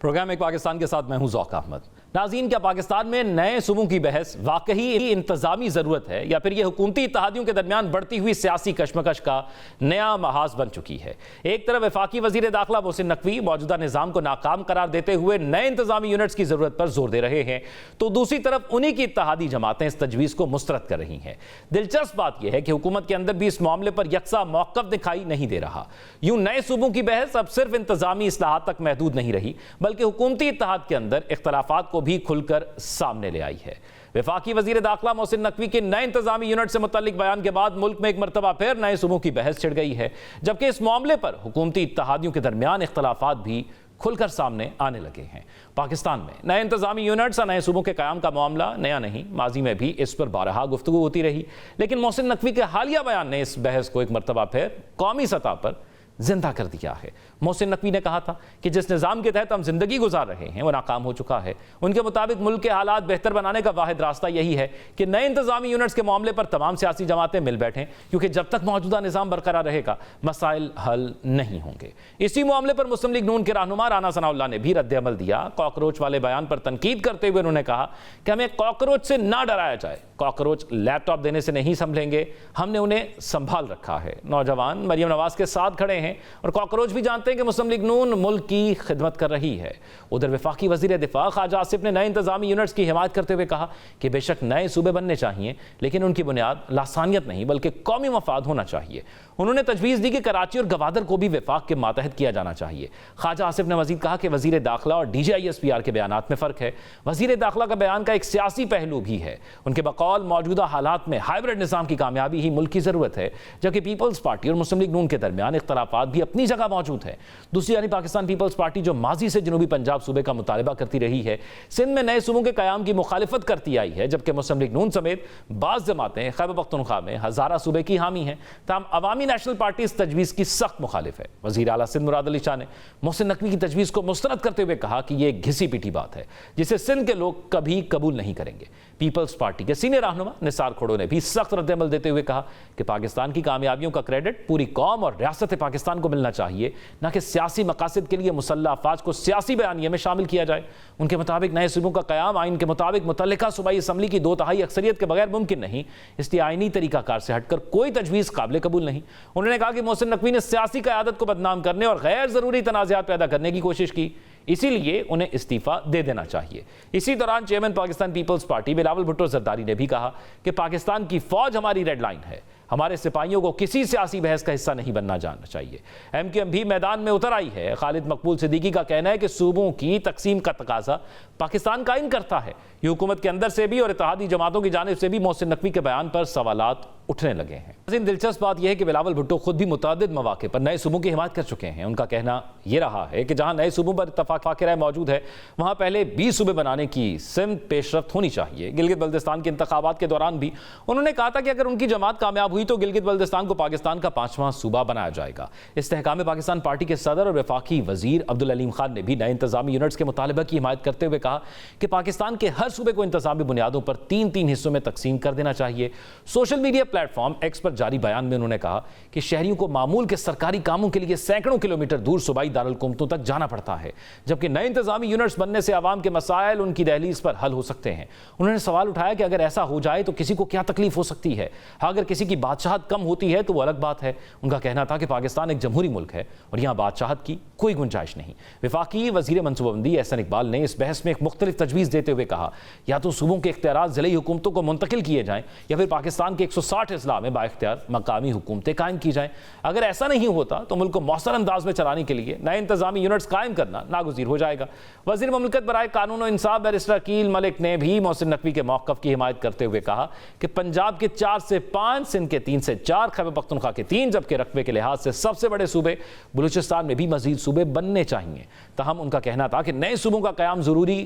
Programme ایک پاکستان کے ساتھ میں ہوں ذوق احمد۔ ناظرین، کیا پاکستان میں نئے صوبوں کی بحث واقعی انتظامی ضرورت ہے یا پھر یہ حکومتی اتحادیوں کے درمیان بڑھتی ہوئی سیاسی کشمکش کا نیا محاذ بن چکی ہے؟ ایک طرف وفاقی وزیر داخلہ محسن نقوی موجودہ نظام کو ناکام قرار دیتے ہوئے نئے انتظامی یونٹس کی ضرورت پر زور دے رہے ہیں، تو دوسری طرف انہی کی اتحادی جماعتیں اس تجویز کو مسترد کر رہی ہیں۔ دلچسپ بات یہ ہے کہ حکومت کے اندر بھی اس معاملے پر یکساں موقف دکھائی نہیں دے رہا۔ یوں نئے صوبوں کی بحث اب صرف انتظامی اصلاحات تک محدود نہیں رہی، بلکہ حکومتی اتحاد کے اندر اختلافات کو بھی کھل کر سامنے لے آئی ہے۔ وفاقی وزیر داخلہ محسن نقوی کے نئے انتظامی یونٹ سے متعلق بیان کے بعد ملک میں ایک مرتبہ پھر نئے صوبوں کی بحث چھڑ گئی ہے، جبکہ اس معاملے پر حکومتی اتحادیوں کے درمیان اختلافات بھی کھل کر سامنے آنے لگے ہیں۔ پاکستان میں نئے انتظامی یونٹس اور نئے صوبوں کے قیام کا معاملہ نیا نہیں، ماضی میں بھی اس پر بارہا گفتگو ہوتی رہی، لیکن محسن نقوی کے حالیہ بیان نے اس بحث کو ایک مرتبہ پھر قومی سطح پر زندہ کر دیا ہے۔ محسن نقوی نے کہا تھا کہ جس نظام کے تحت ہم زندگی گزار رہے ہیں وہ ناکام ہو چکا ہے۔ ان کے مطابق ملک کے حالات بہتر بنانے کا واحد راستہ یہی ہے کہ نئے انتظامی یونٹس کے معاملے پر تمام سیاسی جماعتیں مل بیٹھیں، کیونکہ جب تک موجودہ نظام برقرار رہے گا مسائل حل نہیں ہوں گے۔ اسی معاملے پر مسلم لیگ نون کے رہنما رانا ثناء اللہ نے بھی رد عمل دیا۔ کاکروچ والے بیان پر تنقید کرتے ہوئے انہوں نے کہا کہ ہمیں کاکروچ سے نہ ڈرایا جائے، کاکروچ لیپ ٹاپ دینے سے نہیں سنبھلیں گے، ہم نے انہیں سنبھال رکھا ہے۔ نوجوان مریم نواز کے ساتھ کھڑے ہیں اور کاکروچ بھی جانتے ہیں کہ مسلم لیگ نون ملک کی خدمت کر رہی ہے۔ ادھر وفاقی وزیر دفاع خواجہ آصف نے نئے انتظامی یونٹس کی حمایت کرتے ہوئے کہا کہ بے شک نئے صوبے بننے چاہیے، لیکن ان کی بنیاد لاسانیت نہیں بلکہ قومی مفاد ہونا چاہیے۔ انہوں نے تجویز دی کہ کراچی اور گوادر کو بھی وفاق کے ماتحت کیا جانا چاہیے۔ خواجہ آصف نے مزید کہا کہ وزیر داخلہ اور D G I S P R کے بیانات میں فرق ہے۔ وزیر داخلہ کا بیان کا ایک سیاسی پہلو بھی ہے۔ ان کے بقول موجودہ حالات میں ہائیبرڈ نظام کی کامیابی ہی ملک کی ضرورت ہے، جبکہ پیپلز پارٹی اور مسلم لیگ نون کے درمیان اختلافات بھی اپنی جگہ موجود ہیں۔ دوسری جانب پاکستان پیپلز پارٹی جو ماضی سے جنوبی پنجاب صوبے کا مطالبہ کرتی رہی ہے، سندھ میں نئے صوبوں کے قیام کی مخالفت کرتی آئی ہے، جبکہ مسلم لیگ نون سمیت بعض جماعتیں خیبر پختونخوا میں ہزارہ صوبے کی حامی ہیں۔ تاہم عوامی نیشنل پارٹی اس تجویز کی سخت مخالف ہے۔ وزیر اعلیٰ سندھ مراد علی شاہ نے محسن نقوی کی تجویز کو مسترد کرتے ہوئے کہا کہ یہ ایک گھسی پیٹی بات ہے جسے سندھ کے لوگ کبھی قبول نہیں کریں گے۔ پیپلز پارٹی کے سینئر رہنما نثار کھوڑو نے بھی سخت رد عمل دیتے ہوئے کہا کہ پاکستان کی کامیابیوں کا کریڈٹ پوری قوم اور ریاست پاکستان کو ملنا چاہیے، نہ کہ سیاسی مقاصد کے لیے مسلح افواج کو سیاسی بیانیے میں شامل کیا جائے۔ ان کے مطابق نئے صوبوں کا قیام آئین کے مطابق متعلقہ صوبائی اسمبلی کی 2/3 اکثریت کے بغیر ممکن نہیں، اس لیے آئینی طریقہ کار سے ہٹ کر کوئی تجویز قابل قبول نہیں۔ انہوں نے کہا کہ محسن نقوی نے سیاسی قیادت کو بدنام کرنے اور غیر ضروری تنازعات پیدا کرنے کی کوشش کی، اسی لیے انہیں استعفیٰ دے دینا چاہیے۔ اسی دوران چیئرمین پاکستان پیپلز پارٹی بلاول بھٹو زرداری نے بھی کہا کہ پاکستان کی فوج ہماری ریڈ لائن ہے، ہمارے سپاہیوں کو کسی سیاسی بحث کا حصہ نہیں بننا جانا چاہیے۔ ایم کیو ایم بھی میدان میں اتر آئی ہے۔ خالد مقبول صدیقی کا کہنا ہے کہ صوبوں کی تقسیم کا تقاضا پاکستان قائم کرتا ہے۔ یہ حکومت کے اندر سے بھی اور اتحادی جماعتوں کی جانب سے بھی محسن نقوی کے بیان پر سوالات اٹھنے لگے ہیں۔ دلچسپ بات یہ ہے کہ بلاول بھٹو خود بھی متعدد مواقع پر نئے صوبوں کی حمایت کر چکے ہیں۔ ان کا کہنا یہ رہا ہے کہ جہاں نئے صوبوں پر اتفاق رائے موجود ہے، وہاں پہلے 20 صوبے بنانے کی سمت پیش رفت ہونی چاہیے۔ گلگت بلتستان کے انتخابات کے دوران بھی انہوں نے کہا تھا کہ اگر ان کی جماعت کامیاب ہوئی تو گلگت بلتستان کو پاکستان کا 5واں صوبہ بنایا جائے گا۔ استحکام پاکستان پارٹی کے صدر اور وفاقی وزیر عبدالعلیم خان نے بھی نئے انتظامی یونٹس کے مطالبہ کی حمایت کرتے ہوئے کہا کہ پاکستان کے ہر صوبے کو انتظامی بنیادوں پر 3 حصوں میں تقسیم کر دینا چاہیے۔ Social media platform X پر جاری بیان میں انہوں نے کہا کہ شہریوں کو معمول کے سرکاری کاموں کے لیے سینکڑوں کلومیٹر دور صوبائی دارالحکومتوں تک جانا پڑتا ہے، جبکہ نئے انتظامی یونٹس بننے سے عوام کے مسائل ان کی دہلیز پر حل ہو سکتے ہیں۔ انہوں نے سوال اٹھایا کہ اگر ایسا ہو جائے تو کسی کو کیا تکلیف ہو سکتی ہے؟ اگر کسی کی بادشاہت کم ہوتی ہے تو وہ الگ بات ہے۔ ان کا کہنا تھا کہ پاکستان ایک جمہوری ملک ہے اور یہاں بادشاہت کی کوئی گنجائش نہیں۔ وفاقی وزیر منصوبہ بندی احسن اقبال نے اس بحث میں ایک مختلف تجویز دیتے ہوئے کہا یا تو صوبوں کے اختیارات ضلعی حکومتوں کو منتقل کیے جائیں یا پھر پاکستان کے 160 اضلاع میں بااختیار مقامی حکومتیں قائم کی جائیں۔ اگر ایسا نہیں ہوتا تو ملک کو مؤثر انداز میں چلانے کے لیے نئے انتظامی یونٹس قائم کرنا ناگزیر ہو جائے گا۔ وزیر مملکت برائے قانون و انصاف بیرسٹر عقیل ملک نے بھی محسن نقوی کے موقف کی حمایت کرتے ہوئے کہا کہ پنجاب کے 4 سے 5، سندھ کے 3 سے 4، خیبر پختونخوا کے 3، جبکہ رقبے کے لحاظ سے سب سے بڑے صوبے بلوچستان میں بھی مزید صوبے بننے چاہیے۔ تاہم ان کا کہنا تھا کہ نئے صوبوں کا قیام ضروری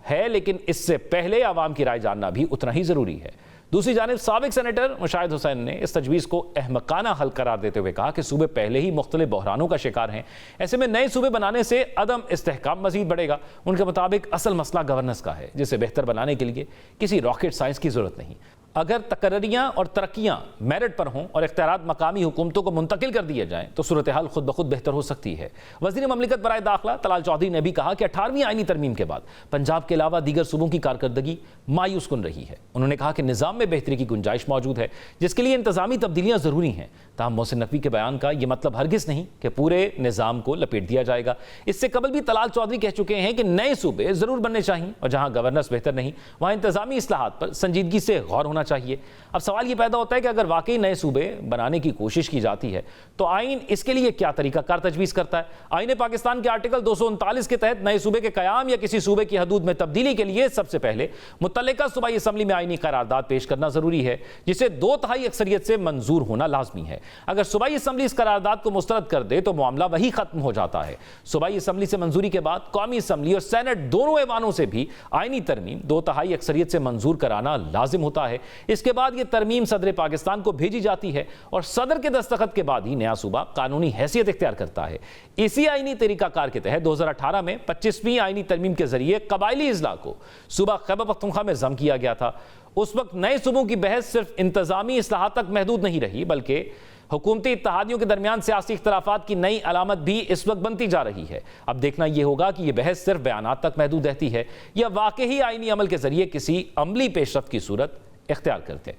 ہے، لیکن اس سے پہلے عوام کی رائے جاننا بھی اتنا ہی ضروری ہے۔ دوسری جانب سابق سینیٹر مشاہد حسین نے اس تجویز کو احمقانہ حل قرار دیتے ہوئے کہا کہ صوبے پہلے ہی مختلف بحرانوں کا شکار ہیں، ایسے میں نئے صوبے بنانے سے عدم استحکام مزید بڑھے گا۔ ان کے مطابق اصل مسئلہ گورننس کا ہے، جسے بہتر بنانے کے لیے کسی راکٹ سائنس کی ضرورت نہیں۔ اگر تقرریاں اور ترقیاں میرٹ پر ہوں اور اختیارات مقامی حکومتوں کو منتقل کر دیے جائیں تو صورتحال خود بخود بہتر ہو سکتی ہے۔ وزیر مملکت برائے داخلہ طلال چودھری نے بھی کہا کہ 18ویں آئینی ترمیم کے بعد پنجاب کے علاوہ دیگر صوبوں کی کارکردگی مایوس کن رہی ہے۔ انہوں نے کہا کہ نظام میں بہتری کی گنجائش موجود ہے جس کے لیے انتظامی تبدیلیاں ضروری ہیں، تاہم محسن نقوی کے بیان کا یہ مطلب ہرگز نہیں کہ پورے نظام کو لپیٹ دیا جائے گا۔ اس سے قبل بھی طلال چودھری کہہ چکے ہیں کہ نئے صوبے ضرور بننے چاہیے اور جہاں گورننس بہتر نہیں وہاں انتظامی اصلاحات پر سنجیدگی سے غور ہونا چاہیے۔ اب سوال یہ پیدا ہوتا ہے کہ اگر واقعی نئے صوبے بنانے کی کوشش کی جاتی ہے تو آئین اس کے لیے کیا طریقہ کار تجویز کرتا ہے؟ آئین پاکستان کے آرٹیکل 239 کے تحت نئے صوبے کے قیام یا کسی صوبے کی حدود میں تبدیلی کے لیے سب سے پہلے متعلقہ صوبائی اسمبلی میں آئینی قرارداد پیش کرنا ضروری ہے جسے 2/3 اکثریت سے منظور ہونا لازمی ہے۔ اگر صوبائی اسمبلی اس قرارداد کو مسترد کر دے تو معاملہ وہی ختم ہو جاتا ہے۔ صوبائی اسمبلی سے منظوری کے بعد قومی اسمبلی اور سینٹ دونوں ایوانوں سے بھی آئینی ترمیم 2/3 اکثریت سے منظور کرانا لازم ہوتا ہے۔ اس کے بعد یہ ترمیم صدر پاکستان کو بھیجی جاتی ہے اور صدر کے دستخط کے بعد ہی نیا صوبہ قانونی حیثیت اختیار کرتا ہے۔ اسی آئینی طریقہ کار کے تحت 2018 میں 25ویں آئینی ترمیم کے ذریعے قبائلی اضلاع کو صوبہ خیبر پختونخوا میں ضم کیا گیا تھا۔ اس وقت نئے صوبوں کی بحث صرف انتظامی اصلاحات تک محدود نہیں رہی بلکہ حکومتی اتحادیوں کے درمیان سیاسی اختلافات کی نئی علامت بھی اس وقت بنتی جا رہی ہے۔ اب دیکھنا یہ ہوگا کہ یہ بحث صرف بیانات تک محدود رہتی ہے یا واقعی آئینی عمل کے ذریعے کسی عملی پیش رفت کی صورت اختیار کرتے۔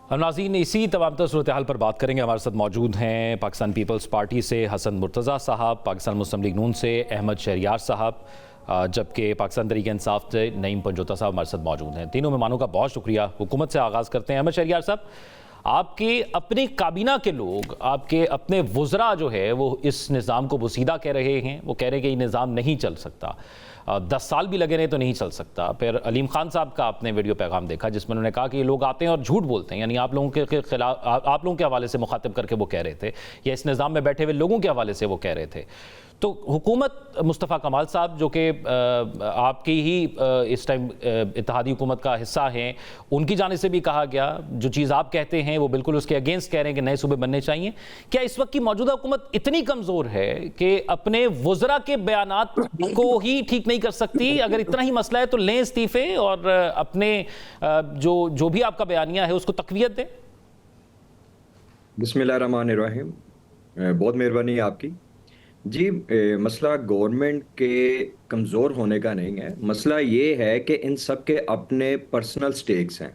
ہم ناظرین اسی تمام تر صورتحال پر بات کریں گے۔ ہمارے ساتھ موجود ہیں پاکستان پیپلز پارٹی سے حسن مرتضیٰ صاحب، پاکستان مسلم لیگ نون سے احمد شہریار صاحب، جبکہ پاکستان تحریک انصاف سے نعیم پنجوتا صاحب ہمارے ساتھ موجود ہیں۔ تینوں مہمانوں کا بہت شکریہ۔ حکومت سے آغاز کرتے ہیں۔ احمد شہریار صاحب، آپ کے اپنی کابینہ کے لوگ، آپ کے اپنے وزراء جو ہے وہ اس نظام کو بوسیدہ کہہ رہے ہیں، وہ کہہ رہے ہیں کہ یہ نظام نہیں چل سکتا، 10 سال بھی لگے رہے تو نہیں چل سکتا۔ پھر علیم خان صاحب کا آپ نے ویڈیو پیغام دیکھا جس میں انہوں نے کہا کہ یہ لوگ آتے ہیں اور جھوٹ بولتے ہیں، یعنی آپ لوگوں کے خلاف، آپ لوگوں کے حوالے سے مخاطب کر کے وہ کہہ رہے تھے یا اس نظام میں بیٹھے ہوئے لوگوں کے حوالے سے وہ کہہ رہے تھے۔ تو حکومت مصطفیٰ کمال صاحب جو کہ آپ کی ہی اس ٹائم اتحادی حکومت کا حصہ ہیں، ان کی جانب سے بھی کہا گیا جو چیز آپ کہتے ہیں وہ بالکل اس کے اگینسٹ کہہ رہے ہیں کہ نئے صوبے بننے چاہیے۔ کیا اس وقت کی موجودہ حکومت اتنی کمزور ہے کہ اپنے وزراء کے بیانات کو ہی ٹھیک نہیں کر سکتی؟ اگر اتنا ہی مسئلہ ہے تو لیں استعفے اور اپنے جو بھی آپ کا بیانیہ ہے اس کو تقویت دیں۔ بسم اللہ الرحمن الرحیم، بہت مہربانی آپ کی۔ جی، مسئلہ گورنمنٹ کے کمزور ہونے کا نہیں ہے، مسئلہ یہ ہے کہ ان سب کے اپنے پرسنل سٹیکس ہیں۔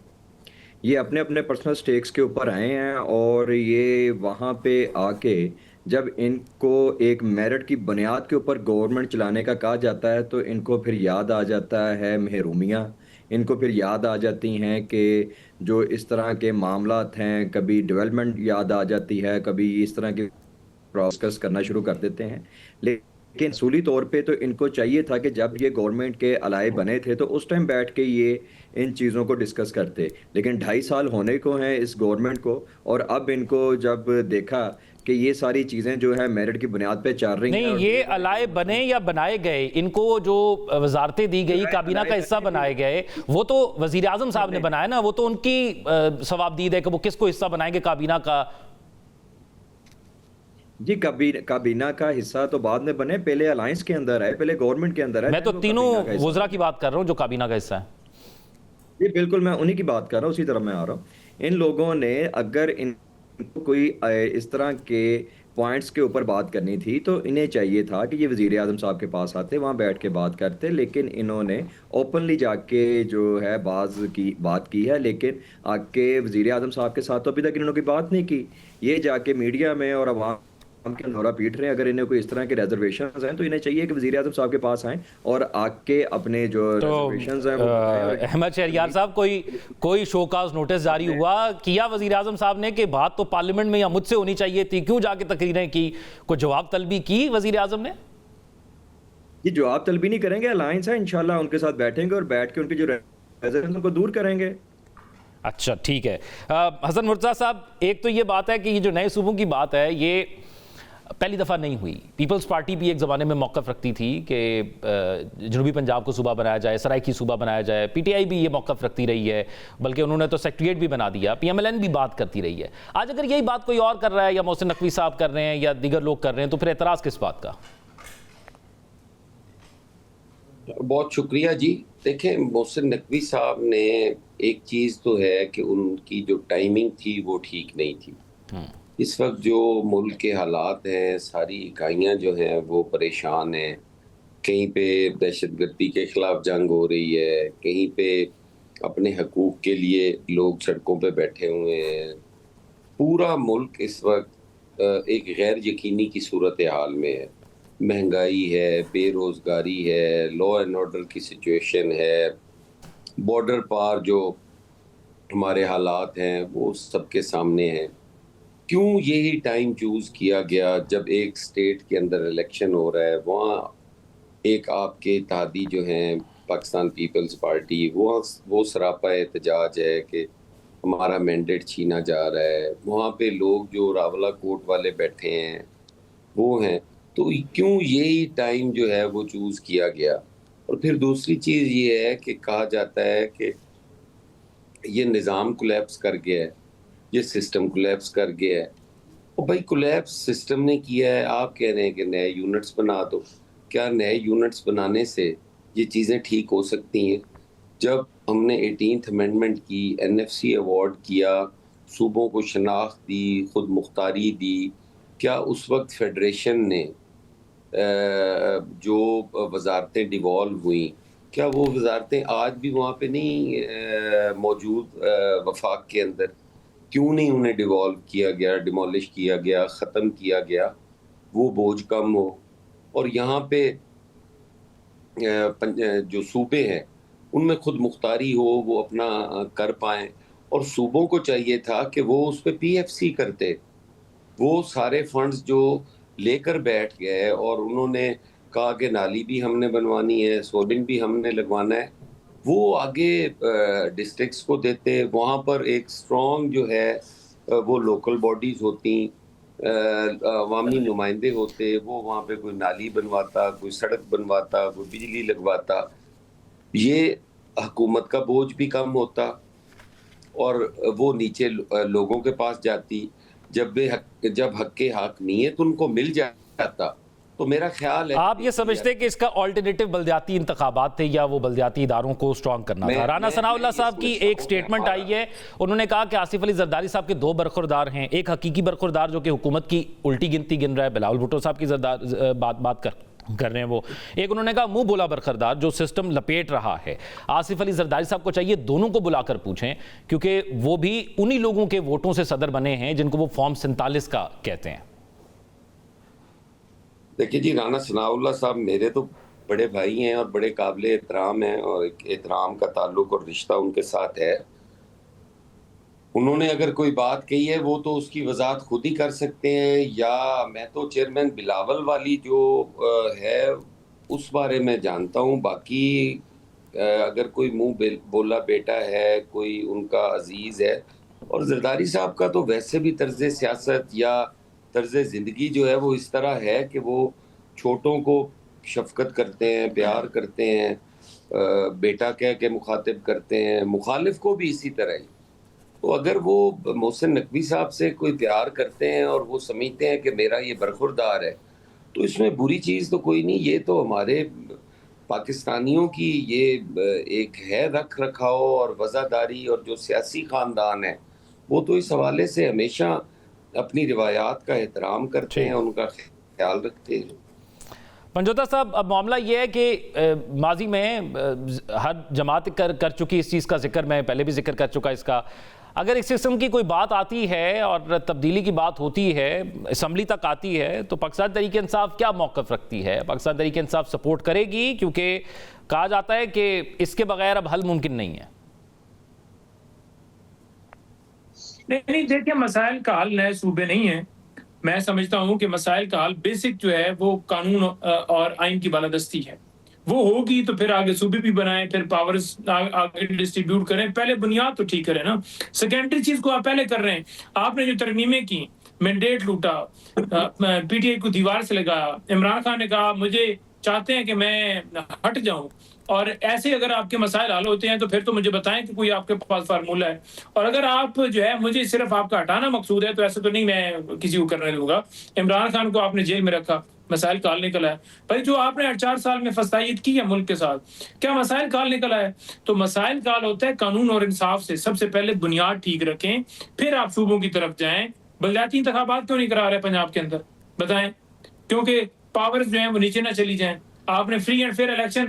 یہ اپنے اپنے پرسنل سٹیکس کے اوپر آئے ہیں اور یہ وہاں پہ آ کے جب ان کو ایک میرٹ کی بنیاد کے اوپر گورنمنٹ چلانے کا کہا جاتا ہے تو ان کو پھر یاد آ جاتا ہے محرومیاں، ان کو پھر یاد آ جاتی ہیں کہ جو اس طرح کے معاملات ہیں، کبھی ڈیولپمنٹ یاد آ جاتی ہے، کبھی اس طرح کے ڈسکس کرنا شروع کر دیتے ہیں۔ لیکن اصولی طور پہ تو ان کو چاہیے تھا کہ جب یہ گورنمنٹ کے الائے بنے تھے تو اس ٹائم بیٹھ کے یہ ان چیزوں کو ڈسکس کرتے، لیکن 2.5 سال ہونے کو ہیں اس گورنمنٹ کو، اور اب ان کو جب دیکھا کہ یہ ساری چیزیں جو ہے میرٹ کی بنیاد پہ چل رہی ہیں، نہیں یہ الائے بنے یا بنائے گئے، ان کو جو وزارتیں دی گئی کابینہ کا حصہ بنائے گئے وہ تو وزیر اعظم صاحب نے بنایا نا، وہ تو ان کی ثوابدید ہے کہ وہ کس کو حصہ بنائیں گے کابینہ کا۔ جی، کابینہ کا حصہ تو بعد میں بنے، پہلے الائنس کے اندر ہے، پہلے گورنمنٹ کے اندر ہے۔ میں تو تینوں وزراء کی بات کر رہا ہوں جو کابینہ کا حصہ ہے۔ جی بالکل، میں انہی کی بات کر رہا ہوں، اسی طرح میں آ رہا ہوں۔ ان لوگوں نے اگر ان کو کوئی اس طرح کے پوائنٹس کے اوپر بات کرنی تھی تو انہیں چاہیے تھا کہ یہ وزیر اعظم صاحب کے پاس آتے، وہاں بیٹھ کے بات کرتے، لیکن انہوں نے اوپنلی جا کے جو ہے بات کی ہے، لیکن آ کے وزیر اعظم صاحب کے ساتھ تو ابھی تک انہوں نے کوئی بات نہیں کی۔ یہ جا کے میڈیا میں اور عوام کے دورہ پیٹ رہے ہیں۔ اگر انہیں کوئی اس طرح کے ریزرویشنز ہیں تو انہیں چاہیے کہ وزیر اعظم صاحب کے پاس آئیں اور آ کے اپنے جو ریزرویشنز ہیں وہ احمد شہریار صاحب، کوئی شوکاز نوٹس جاری ہوا کیا وزیر اعظم صاحب نے کہ بات تو پارلیمنٹ میں یا مجھ سے ہونی چاہیے تھی، کیوں جا کے تقریریں کی؟ کوئی جواب طلبی کی وزیر اعظم نے؟ یہ جواب طلبی نہیں کریں گے، الائنس ہے، انشاءاللہ ان کے ساتھ بیٹھیں گے اور بیٹھ کے ان کی جو ریزرویشن کو دور کریں گے۔ اچھا ٹھیک ہے۔ حسن مرتضیٰ صاحب، ایک تو یہ بات ہے کہ یہ جو نئے صوبوں کی بات ہے یہ پہلی دفعہ نہیں ہوئی۔ پیپلز پارٹی بھی ایک زمانے میں موقف رکھتی تھی کہ جنوبی پنجاب کو صوبہ بنایا جائے، سرائکی صوبہ بنایا جائے، پی ٹی آئی بھی یہ موقف رکھتی رہی ہے، بلکہ انہوں نے تو سیکریٹریٹ بھی بنا دیا، پی ایم ایل این بھی بات کرتی رہی ہے۔ آج اگر یہی بات کوئی اور کر رہا ہے یا محسن نقوی صاحب کر رہے ہیں یا دیگر لوگ کر رہے ہیں تو پھر اعتراض کس بات کا؟ بہت شکریہ جی۔ دیکھیں محسن نقوی صاحب نے ایک چیز تو ہے کہ ان کی جو ٹائمنگ تھی وہ ٹھیک نہیں تھی. اس وقت جو ملک کے حالات ہیں، ساری اکائیاں جو ہیں وہ پریشان ہیں. کہیں پہ دہشت گردی کے خلاف جنگ ہو رہی ہے، کہیں پہ اپنے حقوق کے لیے لوگ سڑکوں پہ بیٹھے ہوئے ہیں. پورا ملک اس وقت ایک غیر یقینی کی صورتحال میں ہے. مہنگائی ہے، بے روزگاری ہے، لا اینڈ آرڈر کی سچویشن ہے، بارڈر پار جو ہمارے حالات ہیں وہ سب کے سامنے ہیں. کیوں یہی ٹائم چوز کیا گیا جب ایک سٹیٹ کے اندر الیکشن ہو رہا ہے، وہاں ایک آپ کے اتحادی جو ہیں پاکستان پیپلز پارٹی وہ سراپا احتجاج ہے کہ ہمارا مینڈیٹ چھینا جا رہا ہے. وہاں پہ لوگ جو راولہ کوٹ والے بیٹھے ہیں وہ ہیں. تو کیوں یہی ٹائم جو ہے وہ چوز کیا گیا؟ اور پھر دوسری چیز یہ ہے کہ کہا جاتا ہے کہ یہ نظام کولیپس کر گیا ہے، یہ سسٹم کولیپس کر گیا ہے. اور بھائی کولیپس سسٹم نے کیا ہے، آپ کہہ رہے ہیں کہ نئے یونٹس بنا دو. کیا نئے یونٹس بنانے سے یہ چیزیں ٹھیک ہو سکتی ہیں؟ جب ہم نے 18th امینڈمنٹ کی، NFC ایوارڈ کیا، صوبوں کو شناخت دی، خود مختاری دی، کیا اس وقت فیڈریشن نے جو وزارتیں ڈیوالو ہوئیں، کیا وہ وزارتیں آج بھی وہاں پہ نہیں موجود وفاق کے اندر؟ کیوں نہیں انہیں ڈیوالو کیا گیا، ڈیمولش کیا گیا، ختم کیا گیا؟ وہ بوجھ کم ہو اور یہاں پہ جو صوبے ہیں ان میں خود مختاری ہو، وہ اپنا کر پائیں. اور صوبوں کو چاہیے تھا کہ وہ اس پہ PFC کرتے. وہ سارے فنڈز جو لے کر بیٹھ گئے اور انہوں نے کہا کہ نالی بھی ہم نے بنوانی ہے، سولنگ بھی ہم نے لگوانا ہے، وہ آگے ڈسٹرکٹس کو دیتے. وہاں پر ایک سٹرونگ جو ہے وہ لوکل باڈیز ہوتی، عوامی نمائندے ہوتے، وہ وہاں پہ کوئی نالی بنواتا، کوئی سڑک بنواتا، کوئی بجلی لگواتا. یہ حکومت کا بوجھ بھی کم ہوتا اور وہ نیچے لوگوں کے پاس جاتی. جب حق کے حاکمیت ان کو مل جاتا تو میرا خیال ہے آپ یہ سمجھتے کہ اس کا آلٹرنیٹو بلدیاتی انتخابات تھے یا وہ بلدیاتی اداروں کو سٹرونگ کرنا تھا؟ رانا ثناء اللہ صاحب کی ایک سٹیٹمنٹ آئی ہے، انہوں نے کہا کہ آصف علی زرداری صاحب کے 2 برخوردار ہیں، ایک حقیقی برخوردار جو کہ حکومت کی الٹی گنتی گن رہا ہے، بلاول بھٹو صاحب کی بات کر رہے ہیں وہ، ایک انہوں نے کہا منہ بولا برخوردار جو سسٹم لپیٹ رہا ہے. آصف علی زرداری صاحب کو چاہیے دونوں کو بلا کر پوچھیں، کیونکہ وہ بھی انہی لوگوں کے ووٹوں سے صدر بنے ہیں جن کو وہ فارم 47 کا کہتے ہیں. دیکھیے جی، رانا ثناء اللہ صاحب میرے تو بڑے بھائی ہیں اور بڑے قابل احترام ہیں اور ایک احترام کا تعلق اور رشتہ ان کے ساتھ ہے. انہوں نے اگر کوئی بات کہی ہے وہ تو اس کی وضاحت خود ہی کر سکتے ہیں، یا میں تو چیئرمین بلاول والی جو ہے اس بارے میں جانتا ہوں. باقی اگر کوئی منہ بولا بیٹا ہے، کوئی ان کا عزیز ہے، اور زرداری صاحب کا تو ویسے بھی طرز سیاست یا طرز زندگی جو ہے وہ اس طرح ہے کہ وہ چھوٹوں کو شفقت کرتے ہیں، پیار کرتے ہیں، بیٹا کہہ کے مخاطب کرتے ہیں، مخالف کو بھی اسی طرح ہی. تو اگر وہ محسن نقوی صاحب سے کوئی پیار کرتے ہیں اور وہ سمجھتے ہیں کہ میرا یہ برخوردار ہے تو اس میں بری چیز تو کوئی نہیں. یہ تو ہمارے پاکستانیوں کی یہ ایک ہے رکھ رکھاؤ اور وزاداری، اور جو سیاسی خاندان ہے وہ تو اس حوالے سے ہمیشہ اپنی روایات کا احترام کرتے ہیں، ان کا خیال رکھتے ہیں. پنجوتا صاحب، اب معاملہ یہ ہے کہ ماضی میں ہر جماعت کر چکی اس چیز کا ذکر، میں پہلے بھی ذکر کر چکا اس کا. اگر اس قسم کی کوئی بات آتی ہے اور تبدیلی کی بات ہوتی ہے، اسمبلی تک آتی ہے، تو پاکستان تحریک انصاف کیا موقف رکھتی ہے؟ پاکستان تحریک انصاف سپورٹ کرے گی؟ کیونکہ کہا جاتا ہے کہ اس کے بغیر اب حل ممکن نہیں ہے. نہیں دیکھیں، مسائل کا حل نئے صوبے نہیں ہیں. میں سمجھتا ہوں کہ مسائل کا حل بیسک جو ہے وہ قانون اور آئین کی بالادستی ہے. وہ ہوگی تو پھر آگے صوبے بھی بنائیں، پھر پاورز آگے ڈسٹریبیوٹ کریں. پہلے بنیاد تو ٹھیک کریں نا. سیکنڈری چیز کو آپ پہلے کر رہے ہیں. آپ نے جو ترمیمیں کی، مینڈیٹ لوٹا، PTI کو دیوار سے لگایا. عمران خان نے کہا مجھے چاہتے ہیں کہ میں ہٹ جاؤں، اور ایسے اگر آپ کے مسائل حل ہوتے ہیں تو پھر تو مجھے بتائیں کہ کوئی آپ کے پاس فارمولہ ہے. اور اگر آپ جو ہے مجھے صرف آپ کا ہٹانا مقصود ہے تو ایسے تو نہیں میں کسی کو کرنے دوں گا. عمران خان کو آپ نے جیل میں رکھا، مسائل کا حل نکلا ہے. بھائی جو آپ نے 4 سال میں فسادیت کی ہے ملک کے ساتھ, کیا مسائل کا حل نکلا ہے؟ تو مسائل کا حل ہوتا ہے قانون اور انصاف سے. سب سے پہلے بنیاد ٹھیک رکھیں, پھر آپ صوبوں کی طرف جائیں. بلدیاتی انتخابات کیوں نہیں کرا رہے پنجاب کے اندر بتائیں؟ کیونکہ پاورز جو ہیں وہ نیچے نہ چلی جائیں. آپ نے فری اینڈ فیئر الیکشن,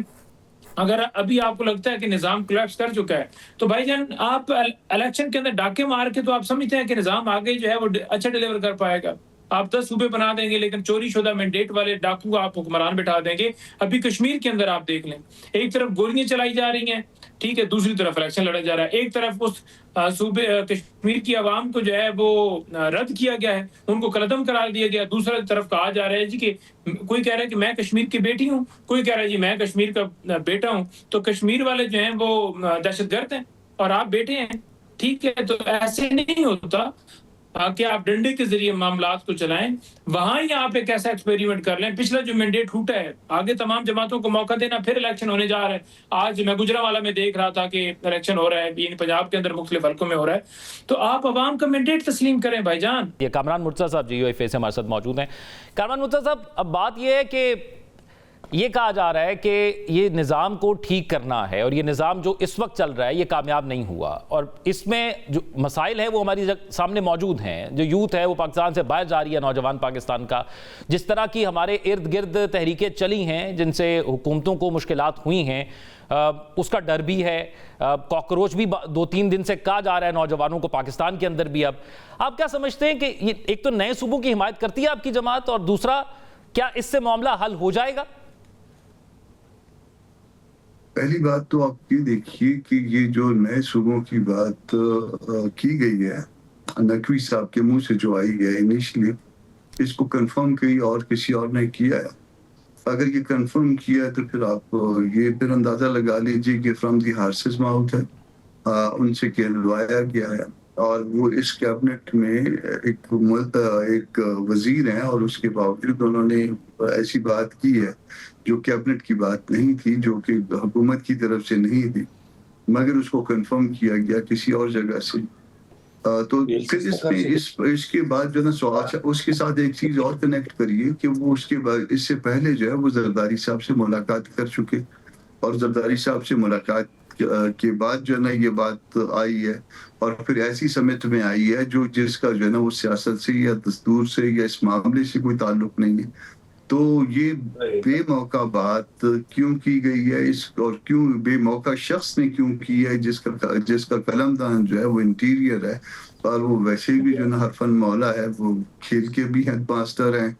اگر ابھی آپ کو لگتا ہے کہ نظام کولیپس کر چکا ہے تو بھائی جان آپ الیکشن کے اندر ڈاکے مار کے تو آپ سمجھتے ہیں کہ نظام آگے جو ہے وہ اچھا ڈیلیور کر پائے گا. آپ 10 صوبے بنا دیں گے لیکن چوری شدہ مینڈیٹ والے ڈاکو آپ حکمران بٹھا دیں گے. ابھی کشمیر کے اندر آپ دیکھ لیں, ایک طرف گولیاں چلائی جا رہی ہیں, ٹھیک ہے, دوسری طرف الیکشن لڑا جا رہا ہے. ایک طرف اس صوبے کشمیر کی عوام کو جو ہے وہ رد کیا گیا ہے, ان کو قلعدم قرار دیا گیا. دوسری طرف کہا جا رہا ہے جی کہ کوئی کہہ رہا ہے کہ میں کشمیر کی بیٹی ہوں, کوئی کہہ رہا ہے جی میں کشمیر کا بیٹا ہوں. تو کشمیر والے جو ہیں وہ دہشت گرد ہیں اور آپ بیٹے ہیں, ٹھیک ہے. تو ایسے نہیں ہوتا کہ آپ ڈنڈے کے ذریعے معاملات کو چلائیں. وہاں ہی آپ ایک ایسا ایکسپیریمنٹ کر لیں. پچھلا جو مینڈیٹ ٹوٹا ہے, آگے تمام جماعتوں کو موقع دینا, پھر الیکشن ہونے جا رہا ہے. آج میں گجرانوالہ میں دیکھ رہا تھا کہ الیکشن ہو رہا ہے, یعنی پنجاب کے اندر مختلف حلقوں میں ہو رہا ہے. تو آپ عوام کا مینڈیٹ تسلیم کریں بھائی جان. یہ کامران مرتضیٰ صاحب GUI سے ہمارے ساتھ موجود ہیں. کامران مرتضیٰ صاحب, اب بات یہ ہے کہ یہ کہا جا رہا ہے کہ یہ نظام کو ٹھیک کرنا ہے اور یہ نظام جو اس وقت چل رہا ہے یہ کامیاب نہیں ہوا, اور اس میں جو مسائل ہیں وہ ہماری سامنے موجود ہیں. جو یوتھ ہے وہ پاکستان سے باہر جا رہی ہے, نوجوان پاکستان کا, جس طرح کی ہمارے ارد گرد تحریکیں چلی ہیں جن سے حکومتوں کو مشکلات ہوئی ہیں, اس کا ڈر بھی ہے. کاکروچ بھی 2-3 دن سے کہا جا رہا ہے نوجوانوں کو پاکستان کے اندر بھی. اب آپ کیا سمجھتے ہیں کہ ایک تو نئے صوبوں کی حمایت کرتی ہے آپ کی جماعت, اور دوسرا کیا اس سے معاملہ حل ہو جائے گا؟ پہلی بات تو آپ یہ دیکھیے کہ یہ جو نئے صوبوں کی بات کی گئی ہے, نقوی صاحب کے منہ سے جو آئی ہے انیشلی, اس کو کنفرم کوئی اور کسی اور نے کیا ہے. اگر یہ کنفرم کیا ہے تو پھر آپ یہ پھر اندازہ لگا لیجیے کہ فرام دی ہارسز ماؤتھ ہے, ان سے کہلوایا گیا ہے. اور وہ اس کیبنٹ میں ایک وزیر ہیں اور اس کے باوجود انہوں نے ایسی بات کی ہے جو کیبنٹ کی بات نہیں تھی, جو کہ حکومت کی طرف سے نہیں تھی, مگر اس کو کنفرم کیا گیا کسی اور جگہ سے. تو پھر اس میں اس کے بعد جو نا اس کے ساتھ ایک چیز اور کنیکٹ کریے کہ وہ اس کے بعد اس سے پہلے جو ہے وہ زرداری صاحب سے ملاقات کر چکے, اور زرداری صاحب سے ملاقات کے بعد جو ہے نا یہ بات آئی ہے, اور پھر ایسی سمت میں آئی ہے جس کا جو ہے نا وہ سیاست سے یا دستور سے یا اس معاملے سے کوئی تعلق نہیں ہے. تو یہ بے موقع بات کیوں کی گئی ہے, اور کیوں بے موقع شخص نے کیوں کی ہے جس کا قلم دان جو ہے وہ انٹیریئر ہے, اور وہ ویسے بھی جو ہے نا حرفن مولا ہے, وہ کھیل کے بھی ہیڈ ماسٹر ہیں,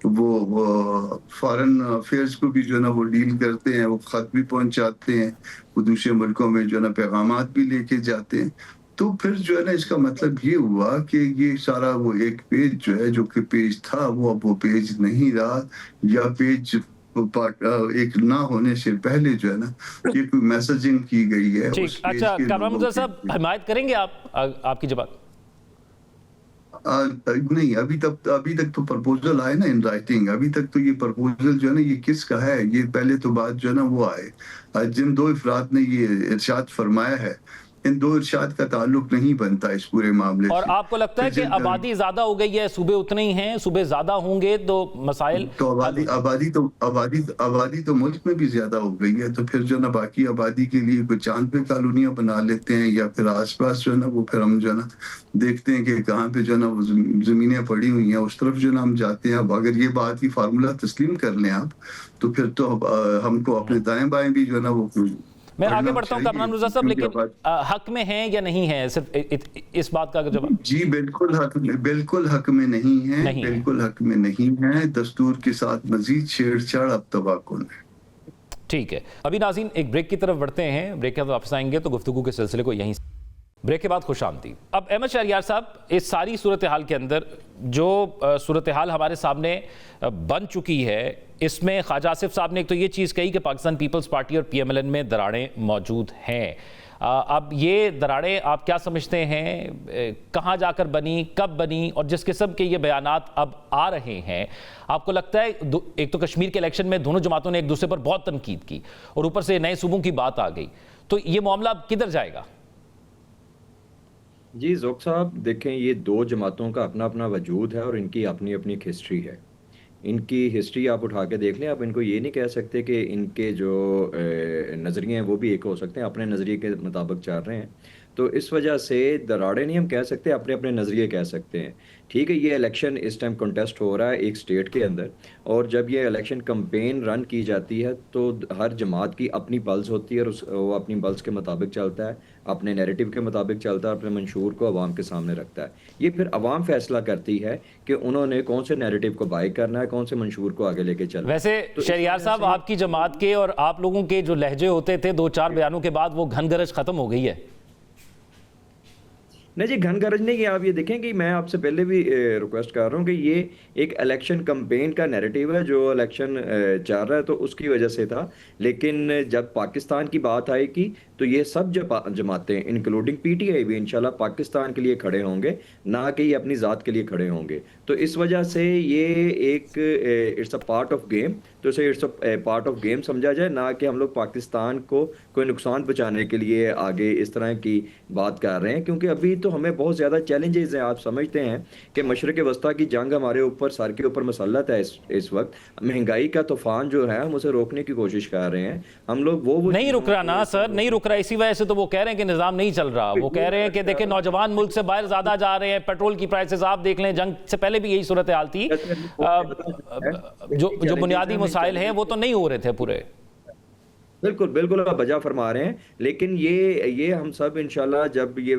وہ فارن افیئرز کو بھی جو ہے نا وہ ڈیل کرتے ہیں, وہ خط بھی پہنچاتے ہیں, وہ دوسرے ملکوں میں جو ہے نا پیغامات بھی لے کے جاتے ہیں. تو پھر جو ہے نا اس کا مطلب یہ ہوا کہ یہ سارا وہ ایک پیج جو ہے جو کہ پیج تھا وہ اب وہ پیج نہیں رہا, یا پیج ایک نہ ہونے سے پہلے جو ہے نا یہ کوئی میسجنگ کی گئی ہے. اچھا کامران مرتضیٰ صاحب, حمایت کریں گے آپ کی جواب؟ نہیں, ابھی تک تو پرپوزل آئے نا ان رائٹنگ, ابھی تک تو یہ پرپوزل جو ہے نا یہ کس کا ہے, یہ پہلے تو بات جو ہے نا وہ آئے جن 2 افراد نے یہ ارشاد فرمایا ہے, ان 2 ارشاد کا تعلق نہیں بنتا اس پورے معاملے سے. اور آپ کو لگتا ہے کہ آبادی زیادہ ہو گئی ہے, صوبے اتنے ہی ہیں, صوبے زیادہ ہوں گے تو مسائل تو آبادی تو ملک میں بھی زیادہ ہو گئی ہے, تو پھر جو ہے نا باقی آبادی کے لیے کوئی چاند پہ کالونیاں بنا لیتے ہیں, یا پھر آس پاس جو ہے نا وہ پھر ہم جو ہے نا دیکھتے ہیں کہ کہاں پہ جو ہے نا وہ زمینیں پڑی ہوئی ہیں, اس طرف جو ہے نا ہم جاتے ہیں. اب اگر یہ بات کی فارمولہ تسلیم کر لیں آپ, تو پھر تو ہم کو اپنے دائیں بائیں بھی جو ہے نا وہ میں آگے بڑھتا ہوں کامران مرتضیٰ صاحب, لیکن حق میں ہیں یا نہیں ہیں, صرف اس بات کا جواب. جی بالکل حق میں نہیں ہے, بالکل حق میں نہیں ہے. دستور کے ساتھ مزید چھیڑ چھاڑ اب توقع ہے. ٹھیک ہے, ابھی ناظرین ایک بریک کی طرف بڑھتے ہیں, بریک کے بعد واپس آئیں گے تو گفتگو کے سلسلے کو یہیں. بریک کے بعد خوش آمدید. اب احمد شہریار صاحب, اس ساری صورتحال کے اندر جو صورتحال ہمارے سامنے بن چکی ہے, اس میں خواجہ آصف صاحب نے ایک تو یہ چیز کہی کہ پاکستان پیپلز پارٹی اور PMLN میں دراڑیں موجود ہیں. اب یہ دراڑیں آپ کیا سمجھتے ہیں, کہاں جا کر بنی, کب بنی, اور جس قسم کے یہ بیانات اب آ رہے ہیں, آپ کو لگتا ہے ایک تو کشمیر کے الیکشن میں دونوں جماعتوں نے ایک دوسرے پر بہت تنقید کی, اور اوپر سے نئے صوبوں کی بات آ گئی, تو یہ معاملہ اب کدھر جائے گا؟ جی ذوق صاحب دیکھیں, یہ 2 جماعتوں کا اپنا اپنا وجود ہے اور ان کی اپنی اپنی ہسٹری ہے. ان کی ہسٹری آپ اٹھا کے دیکھ لیں. آپ ان کو یہ نہیں کہہ سکتے کہ ان کے جو نظریے ہیں وہ بھی ایک ہو سکتے ہیں, اپنے نظریے کے مطابق چل رہے ہیں. تو اس وجہ سے دراڑے نہیں ہم کہہ سکتے, اپنے اپنے نظریے کہہ سکتے ہیں. ٹھیک ہے, یہ الیکشن اس ٹائم کنٹیسٹ ہو رہا ہے ایک سٹیٹ کے اندر, اور جب یہ الیکشن کمپین رن کی جاتی ہے تو ہر جماعت کی اپنی پلس ہوتی ہے, اور وہ اپنی پلس کے مطابق چلتا ہے, اپنے نیریٹو کے مطابق چلتا ہے, اپنے منشور کو عوام کے سامنے رکھتا ہے. یہ پھر عوام فیصلہ کرتی ہے کہ انہوں نے کون سے نیریٹو کو بائی کرنا ہے, کون سے منشور کو آگے لے کے چلنا ہے. ویسے شہریار صاحب, آپ کی جماعت کے اور آپ لوگوں کے جو لہجے ہوتے تھے 2-4 بیانوں کے بعد, وہ گھن گرج ختم ہو گئی ہے. نہیں جی, گھن گرج نہیں. آپ یہ دیکھیں کہ میں آپ سے پہلے بھی ریکویسٹ کر رہا ہوں کہ یہ ایک الیکشن کمپین کا نیریٹیو ہے جو الیکشن چل رہا ہے, تو اس کی وجہ سے تھا. لیکن جب پاکستان کی بات آئے گی تو یہ سب جماعتیں انکلوڈنگ پی ٹی آئی بھی انشاءاللہ پاکستان کے لیے کھڑے ہوں گے, نہ کہ یہ اپنی ذات کے لیے کھڑے ہوں گے. تو اس وجہ سے یہ ایک it's a part of game, تو اسے it's a part of game سمجھا جائے, نہ کہ ہم لوگ پاکستان کو کوئی نقصان پہنچانے کے لیے آگے اس طرح کی بات کر رہے ہیں. کیونکہ ابھی تو ہمیں بہت زیادہ چیلنجز ہیں. آپ سمجھتے ہیں کہ مشرق وسطیٰ کی جنگ ہمارے اوپر سر کے اوپر مسلط ہے اس وقت. مہنگائی کا طوفان جو ہے ہم اسے روکنے کی کوشش کر رہے ہیں. ہم لوگ وہ نہیں رک رہا نا سر, نہیں رک رہا. اسی وجہ سے تو وہ کہہ رہے ہیں کہ نظام نہیں چل رہا. وہ کہہ رہے ہیں کہ دیکھیں نوجوان ملک سے باہر زیادہ جا رہے ہیں, پیٹرول کی پرائسز آپ دیکھ لیں, جنگ سے پہلے بھی یہی صورتحال تھی. جو بنیادی مسائل ہیں وہ تو نہیں ہو رہے تھے پورے. بالکل بالکل آپ بجا فرما رہے ہیں. لیکن یہ ہم سب انشاءاللہ جب یہ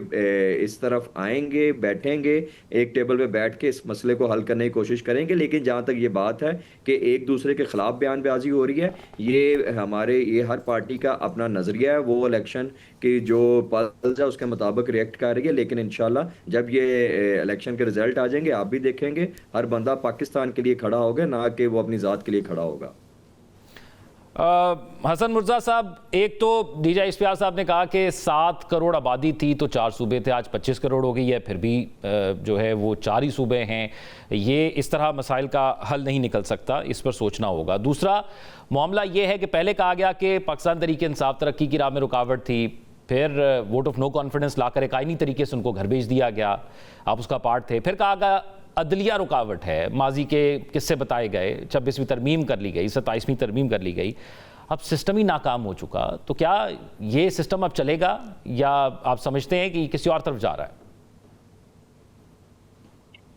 اس طرف آئیں گے, بیٹھیں گے, ایک ٹیبل پہ بیٹھ کے اس مسئلے کو حل کرنے کی کوشش کریں گے. لیکن جہاں تک یہ بات ہے کہ ایک دوسرے کے خلاف بیان بازی ہو رہی ہے, یہ ہر پارٹی کا اپنا نظریہ ہے. وہ الیکشن کی جو پلس ہے اس کے مطابق ریئیکٹ کر رہی ہے. لیکن انشاءاللہ جب یہ الیکشن کے رزلٹ آ جائیں گے, آپ بھی دیکھیں گے, ہر بندہ پاکستان کے لیے کھڑا ہوگا, نہ کہ وہ اپنی ذات کے لیے کھڑا ہوگا. حسن مرزا صاحب, ایک تو ڈی جے اسپیار صاحب نے کہا کہ 7 کروڑ آبادی تھی تو 4 صوبے تھے, آج 25 کروڑ ہو گئی ہے, پھر بھی جو ہے وہ 4 ہی صوبے ہیں. یہ اس طرح مسائل کا حل نہیں نکل سکتا, اس پر سوچنا ہوگا. دوسرا معاملہ یہ ہے کہ پہلے کہا گیا کہ پاکستان تحریک انصاف ترقی کی راہ میں رکاوٹ تھی, پھر ووٹ آف نو کانفیڈنس لا کر ایک آئینی طریقے سے ان کو گھر بھیج دیا گیا, آپ اس کا پارٹ تھے. پھر کہا گیا عدلیہ رکاوٹ ہے, ماضی کے قصے بتائے گئے, 26ویں ترمیم کر لی گئی, 27ویں ترمیم کر لی گئی. اب سسٹم ہی ناکام ہو چکا, تو کیا یہ سسٹم اب چلے گا یا آپ سمجھتے ہیں کہ یہ کسی اور طرف جا رہا ہے؟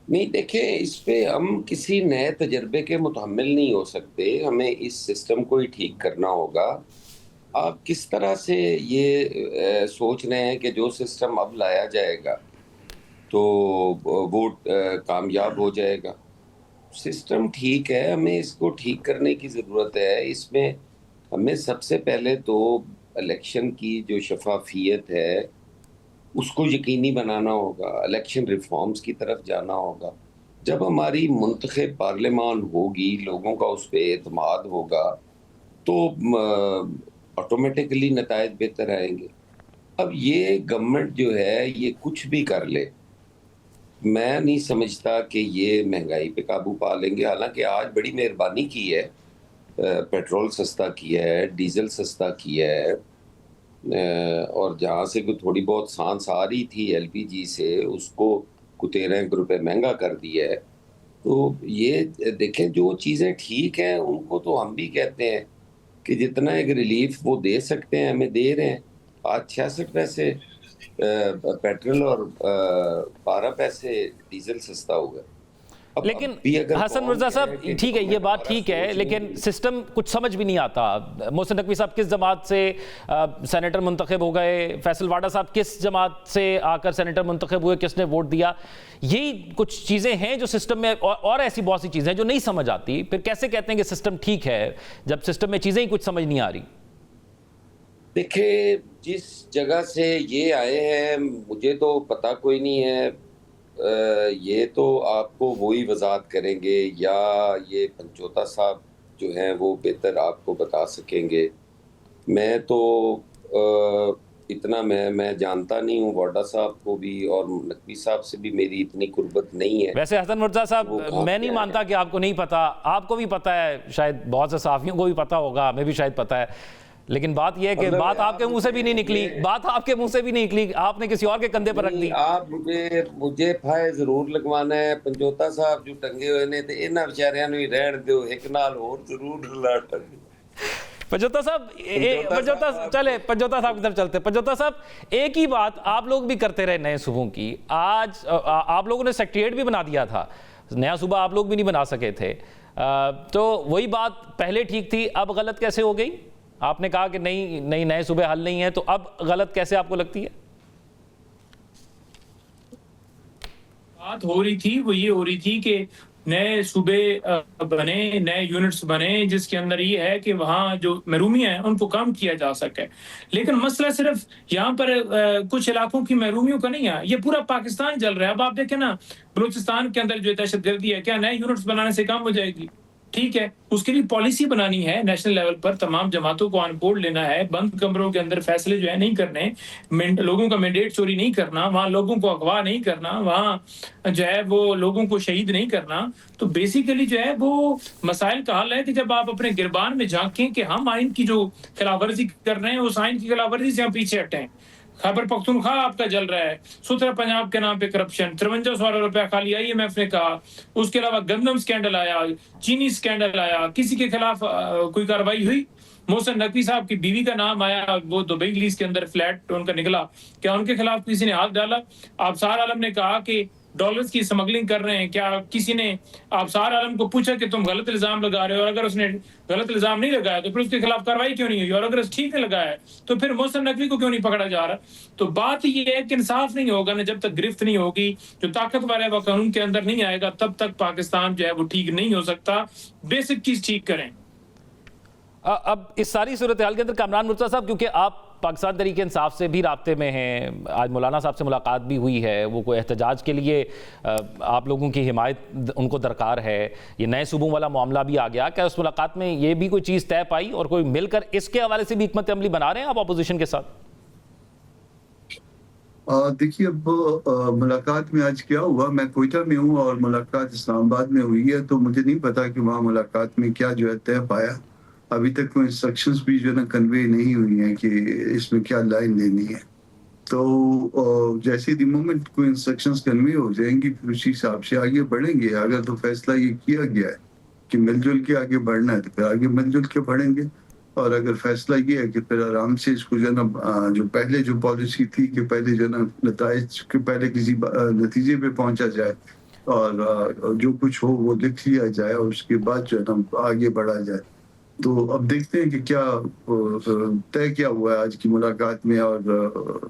نہیں دیکھیں, اس پہ ہم کسی نئے تجربے کے متحمل نہیں ہو سکتے. ہمیں اس سسٹم کو ہی ٹھیک کرنا ہوگا. آپ کس طرح سے یہ سوچ رہے ہیں کہ جو سسٹم اب لایا جائے گا تو ووٹ کامیاب ہو جائے گا؟ سسٹم ٹھیک ہے, ہمیں اس کو ٹھیک کرنے کی ضرورت ہے. اس میں ہمیں سب سے پہلے تو الیکشن کی جو شفافیت ہے اس کو یقینی بنانا ہوگا, الیکشن ریفارمز کی طرف جانا ہوگا. جب ہماری منتخب پارلیمان ہوگی, لوگوں کا اس پہ اعتماد ہوگا, تو آٹومیٹکلی نتائج بہتر آئیں گے. اب یہ گورنمنٹ جو ہے یہ کچھ بھی کر لے, میں نہیں سمجھتا کہ یہ مہنگائی پہ قابو پا لیں گے. حالانکہ آج بڑی مہربانی کی ہے, پیٹرول سستا کیا ہے, ڈیزل سستا کیا ہے, اور جہاں سے کوئی تھوڑی بہت سانس آ رہی تھی ایل پی جی سے, اس کو 13 روپے مہنگا کر دیا ہے. تو یہ دیکھیں جو چیزیں ٹھیک ہیں ان کو تو ہم بھی کہتے ہیں کہ جتنا ایک ریلیف وہ دے سکتے ہیں ہمیں دے رہے ہیں. آج 66 پیسے پیٹرول اور 12 پیسے ڈیزل سستا ہوگا. لیکن حسن مرزا صاحب ٹھیک ہے, یہ بات ٹھیک ہے, لیکن سسٹم کچھ سمجھ بھی نہیں آتا. محسن نقوی صاحب کس جماعت سے سینیٹر منتخب ہو گئے, فیصل واڈا صاحب کس جماعت سے آ کر سینیٹر منتخب ہوئے, کس نے ووٹ دیا, یہی کچھ چیزیں ہیں جو سسٹم میں, اور ایسی بہت سی چیزیں جو نہیں سمجھ آتی. پھر کیسے کہتے ہیں کہ سسٹم ٹھیک ہے جب سسٹم میں چیزیں ہی کچھ سمجھ نہیں آ رہی؟ دیکھیں جس جگہ سے یہ آئے ہیں مجھے تو پتہ کوئی نہیں ہے, یہ تو آپ کو وہی وضاحت کریں گے یا یہ پنچوتا صاحب جو ہیں وہ بہتر آپ کو بتا سکیں گے. میں تو اتنا میں جانتا نہیں ہوں, واڈا صاحب کو بھی اور نقوی صاحب سے بھی میری اتنی قربت نہیں ہے. ویسے حسن مرزا صاحب میں نہیں مانتا کہ آپ کو نہیں پتا, آپ کو بھی پتا ہے, شاید بہت سے صحافیوں کو بھی پتا ہوگا, ہمیں بھی شاید پتا ہے, لیکن بات یہ ہے کہ بات آپ کے منہ سے بھی نہیں نکلی، بات آپ کے منہ سے بھی نہیں نکلی، آپ نے کسی اور کے کندھے پر رکھ دی. آپ مجھے پھائے ضرور لگوانا ہے. پنجوتا صاحب جو ٹنگے ہوئے نے تے انہاں بیچاریاں نوں ہی رہن دیو، ایک نال اور ضرور لاٹ. پنجوتا صاحب کی طرف چلتے. پنجوتا صاحب ایک ہی بات آپ لوگ بھی کرتے رہے نئے صوبوں کی. آج آپ لوگوں نے سیکریٹریٹ بھی بنا دیا تھا، نیا صوبہ آپ لوگ بھی نہیں بنا سکے تھے. تو وہی بات پہلے ٹھیک تھی، اب غلط کیسے ہو گئی؟ آپ نے کہا کہ نہیں نئے صوبے حل نہیں ہیں، تو اب غلط کیسے آپ کو لگتی ہے؟ بات ہو رہی تھی وہ یہ ہو رہی تھی کہ نئے صوبے بنے، نئے یونٹس بنے، جس کے اندر یہ ہے کہ وہاں جو محرومیاں ہیں ان کو کم کیا جا سکے. لیکن مسئلہ صرف یہاں پر کچھ علاقوں کی محرومیوں کا نہیں ہے، یہ پورا پاکستان چل رہا ہے. اب آپ دیکھیں نا بلوچستان کے اندر جو دہشت گردی ہے، کیا نئے یونٹس بنانے سے کم ہو جائے گی؟ ٹھیک ہے، اس کے لیے پالیسی بنانی ہے نیشنل لیول پر، تمام جماعتوں کو آن بورڈ لینا ہے، بند کمروں کے اندر فیصلے جو ہے نہیں کرنے، لوگوں کا مینڈیٹ چوری نہیں کرنا، وہاں لوگوں کو اغوا نہیں کرنا، وہاں جو ہے وہ لوگوں کو شہید نہیں کرنا. تو بیسیکلی جو ہے وہ مسائل کا حل ہے کہ جب آپ اپنے گربان میں جھانکیں کہ ہم آئین کی جو خلاف ورزی کر رہے ہیں اس آئین کی خلاف ورزی سے ہم پیچھے ہٹیں. خیبر پختونخوا آپ کا جل رہا ہے، سترہ پنجاب کے نام پہ کرپشن، 5300 روپیہ خالی IMF نے کہا. اس کے علاوہ گندم سکینڈل آیا، چینی سکینڈل آیا، کسی کے خلاف کوئی کارروائی ہوئی؟ محسن نقوی صاحب کی بیوی کا نام آیا، وہ دبئی لیز کے اندر فلیٹ ان کا نکلا، کیا ان کے خلاف کسی نے ہاتھ ڈالا؟ آبصار عالم نے کہا کہ ڈالرز کی اسمگلنگ کر رہے ہیں، کیا کسی نے آبصار عالم کو پوچھا کہ تم غلط الزام لگا رہے ہو؟ اور اگر اس نے غلط الزام نہیں لگایا تو پھر اس کے خلاف کارروائی کیوں نہیں ہوئی؟ اور اگر اس ٹھیک نے لگایا تو پھر محسن نقوی کو کیوں نہیں پکڑا جا رہا؟ تو بات یہ ہے کہ انصاف نہیں ہوگا نا جب تک گرفت نہیں ہوگی، جو طاقتور ہے وہ قانون کے اندر نہیں آئے گا، تب تک پاکستان جو ہے وہ ٹھیک نہیں ہو سکتا. بیسک چیز ٹھیک کریں. اب اس ساری صورتحال کے اندر کامران مرتضیٰ صاحب، کیونکہ آپ پاکستان تحریک انصاف سے بھی رابطے میں ہیں، آج مولانا صاحب سے ملاقات بھی ہوئی ہے، وہ کوئی احتجاج کے لیے آپ لوگوں کی حمایت ان کو درکار ہے، یہ نئے صوبوں والا معاملہ بھی آ گیا، کیا اس ملاقات میں یہ بھی کوئی چیز طے پائی اور کوئی مل کر اس کے حوالے سے بھی حکمت عملی بنا رہے ہیں آپ اپوزیشن کے ساتھ؟ دیکھیے اب ملاقات میں آج کیا ہوا، میں کوئٹہ میں ہوں اور ملاقات اسلام آباد میں ہوئی ہے، تو مجھے نہیں پتا کہ وہاں ملاقات میں کیا جو ہے طے پایا. ابھی تک کوئی انسٹرکشنز بھی جو ہے نا کنوے نہیں ہوئی ہیں کہ اس میں کیا لائن لینی ہے. تو جیسے دی مومنٹ کوئی انسٹرکشنز کنوے ہو جائیں گی پھر اسی حساب سے آگے بڑھیں گے. اگر تو فیصلہ یہ کیا گیا ہے کہ مل جل کے آگے بڑھنا ہے تو پھر آگے مل جل کے بڑھیں گے، اور اگر فیصلہ یہ ہے کہ پھر آرام سے اس کو جو ہے نا جو پہلے جو پالیسی تھی کہ پہلے جو ہے نا نتائج کے پہلے کسی نتیجے پہ پہنچا جائے اور جو کچھ ہو وہ لکھ لیا جائے اور اس کے بعد جو ہے نا آگے بڑھا جائے. تو اب دیکھتے ہیں کہ کیا طے کیا ہوا ہے آج کی ملاقات میں. اور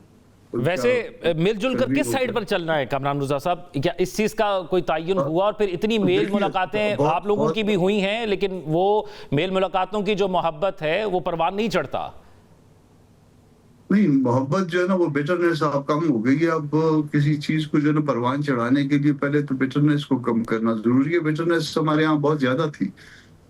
ویسے مل جل کر کس سائڈ پر چلنا ہے کامران مرتضیٰ صاحب؟ کیا اس چیز کا کوئی تعین ہوا؟ اور پھر اتنی میل ملاقاتیں آپ لوگوں کی بھی ہوئی ہیں، لیکن وہ میل ملاقاتوں کی جو محبت ہے وہ پروان نہیں چڑھتا. نہیں، محبت جو ہے نا وہ بیٹرنیس آپ کم ہو گئی ہے. اب کسی چیز کو جو ہے نا پروان چڑھانے کے لیے پہلے تو بیٹرنیس کو کم کرنا ضروری ہے. بیٹرنیس ہمارے یہاں بہت زیادہ تھی،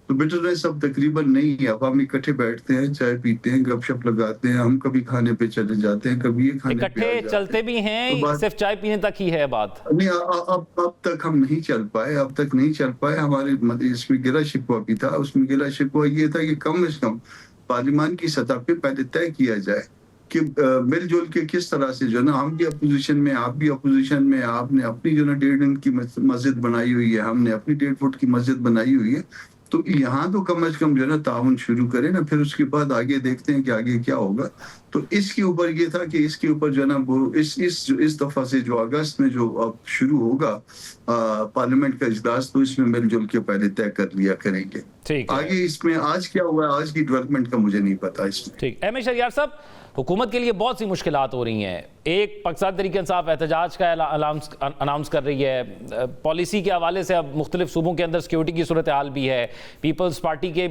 تو بیٹرنیس اب تقریباً نہیں ہے. اب ہم اکٹھے بیٹھتے ہیں، چائے پیتے ہیں، گپ شپ لگاتے ہیں، ہم کبھی کھانے پہ چلے جاتے ہیں، کبھی یہ کھانے پہ اکٹھے چلتے بھی ہیں، صرف چائے پینے تک ہی ہے بات؟ نہیں، اب تک ہم نہیں چل پائے. ہمارے اس میں گلا شکوہ بھی تھا. اس میں گلا شکوہ یہ تھا کہ کم از کم پارلیمان کی سطح پہ پہلے طے کیا جائے کہ مل جل کے کس طرح سے جو ہے نا ہم بھی اپوزیشن میں، آپ بھی اپوزیشن میں، آپ نے اپنی جو ہے نا 1.5 انچ کی مسجد بنائی ہوئی ہے، ہم نے اپنی 1.5 فٹ کی مسجد بنائی ہوئی ہے. تو یہاں تو کم از کم جو ہے نا تعاون شروع کریں نا، پھر اس کے بعد آگے دیکھتے ہیں کہ آگے کیا ہوگا. تو اس کے اوپر یہ تھا کہ اس کے اوپر جو ہے نا وہ اس دفعہ سے جو اگست میں جو اب شروع ہوگا پارلیمنٹ کا اجلاس، تو اس میں مل جل کے پہلے طے کر لیا کریں گے. آگے اس میں آج کیا ہوا ہے، آج کی ڈیولپمنٹ کا مجھے نہیں پتا اس میں. ٹھیک. احمد شہریار صاحب، حکومت کے لیے بہت سی مشکلات ہو رہی ہیں. ایک، پاکستان تحریک انصاف احتجاج کا اناؤنس کر رہی ہے. پالیسی کے حوالے سے اب مختلف صوبوں کے اندر سیکیورٹی کی صورتحال بھی ہے. پیپلز پارٹی کے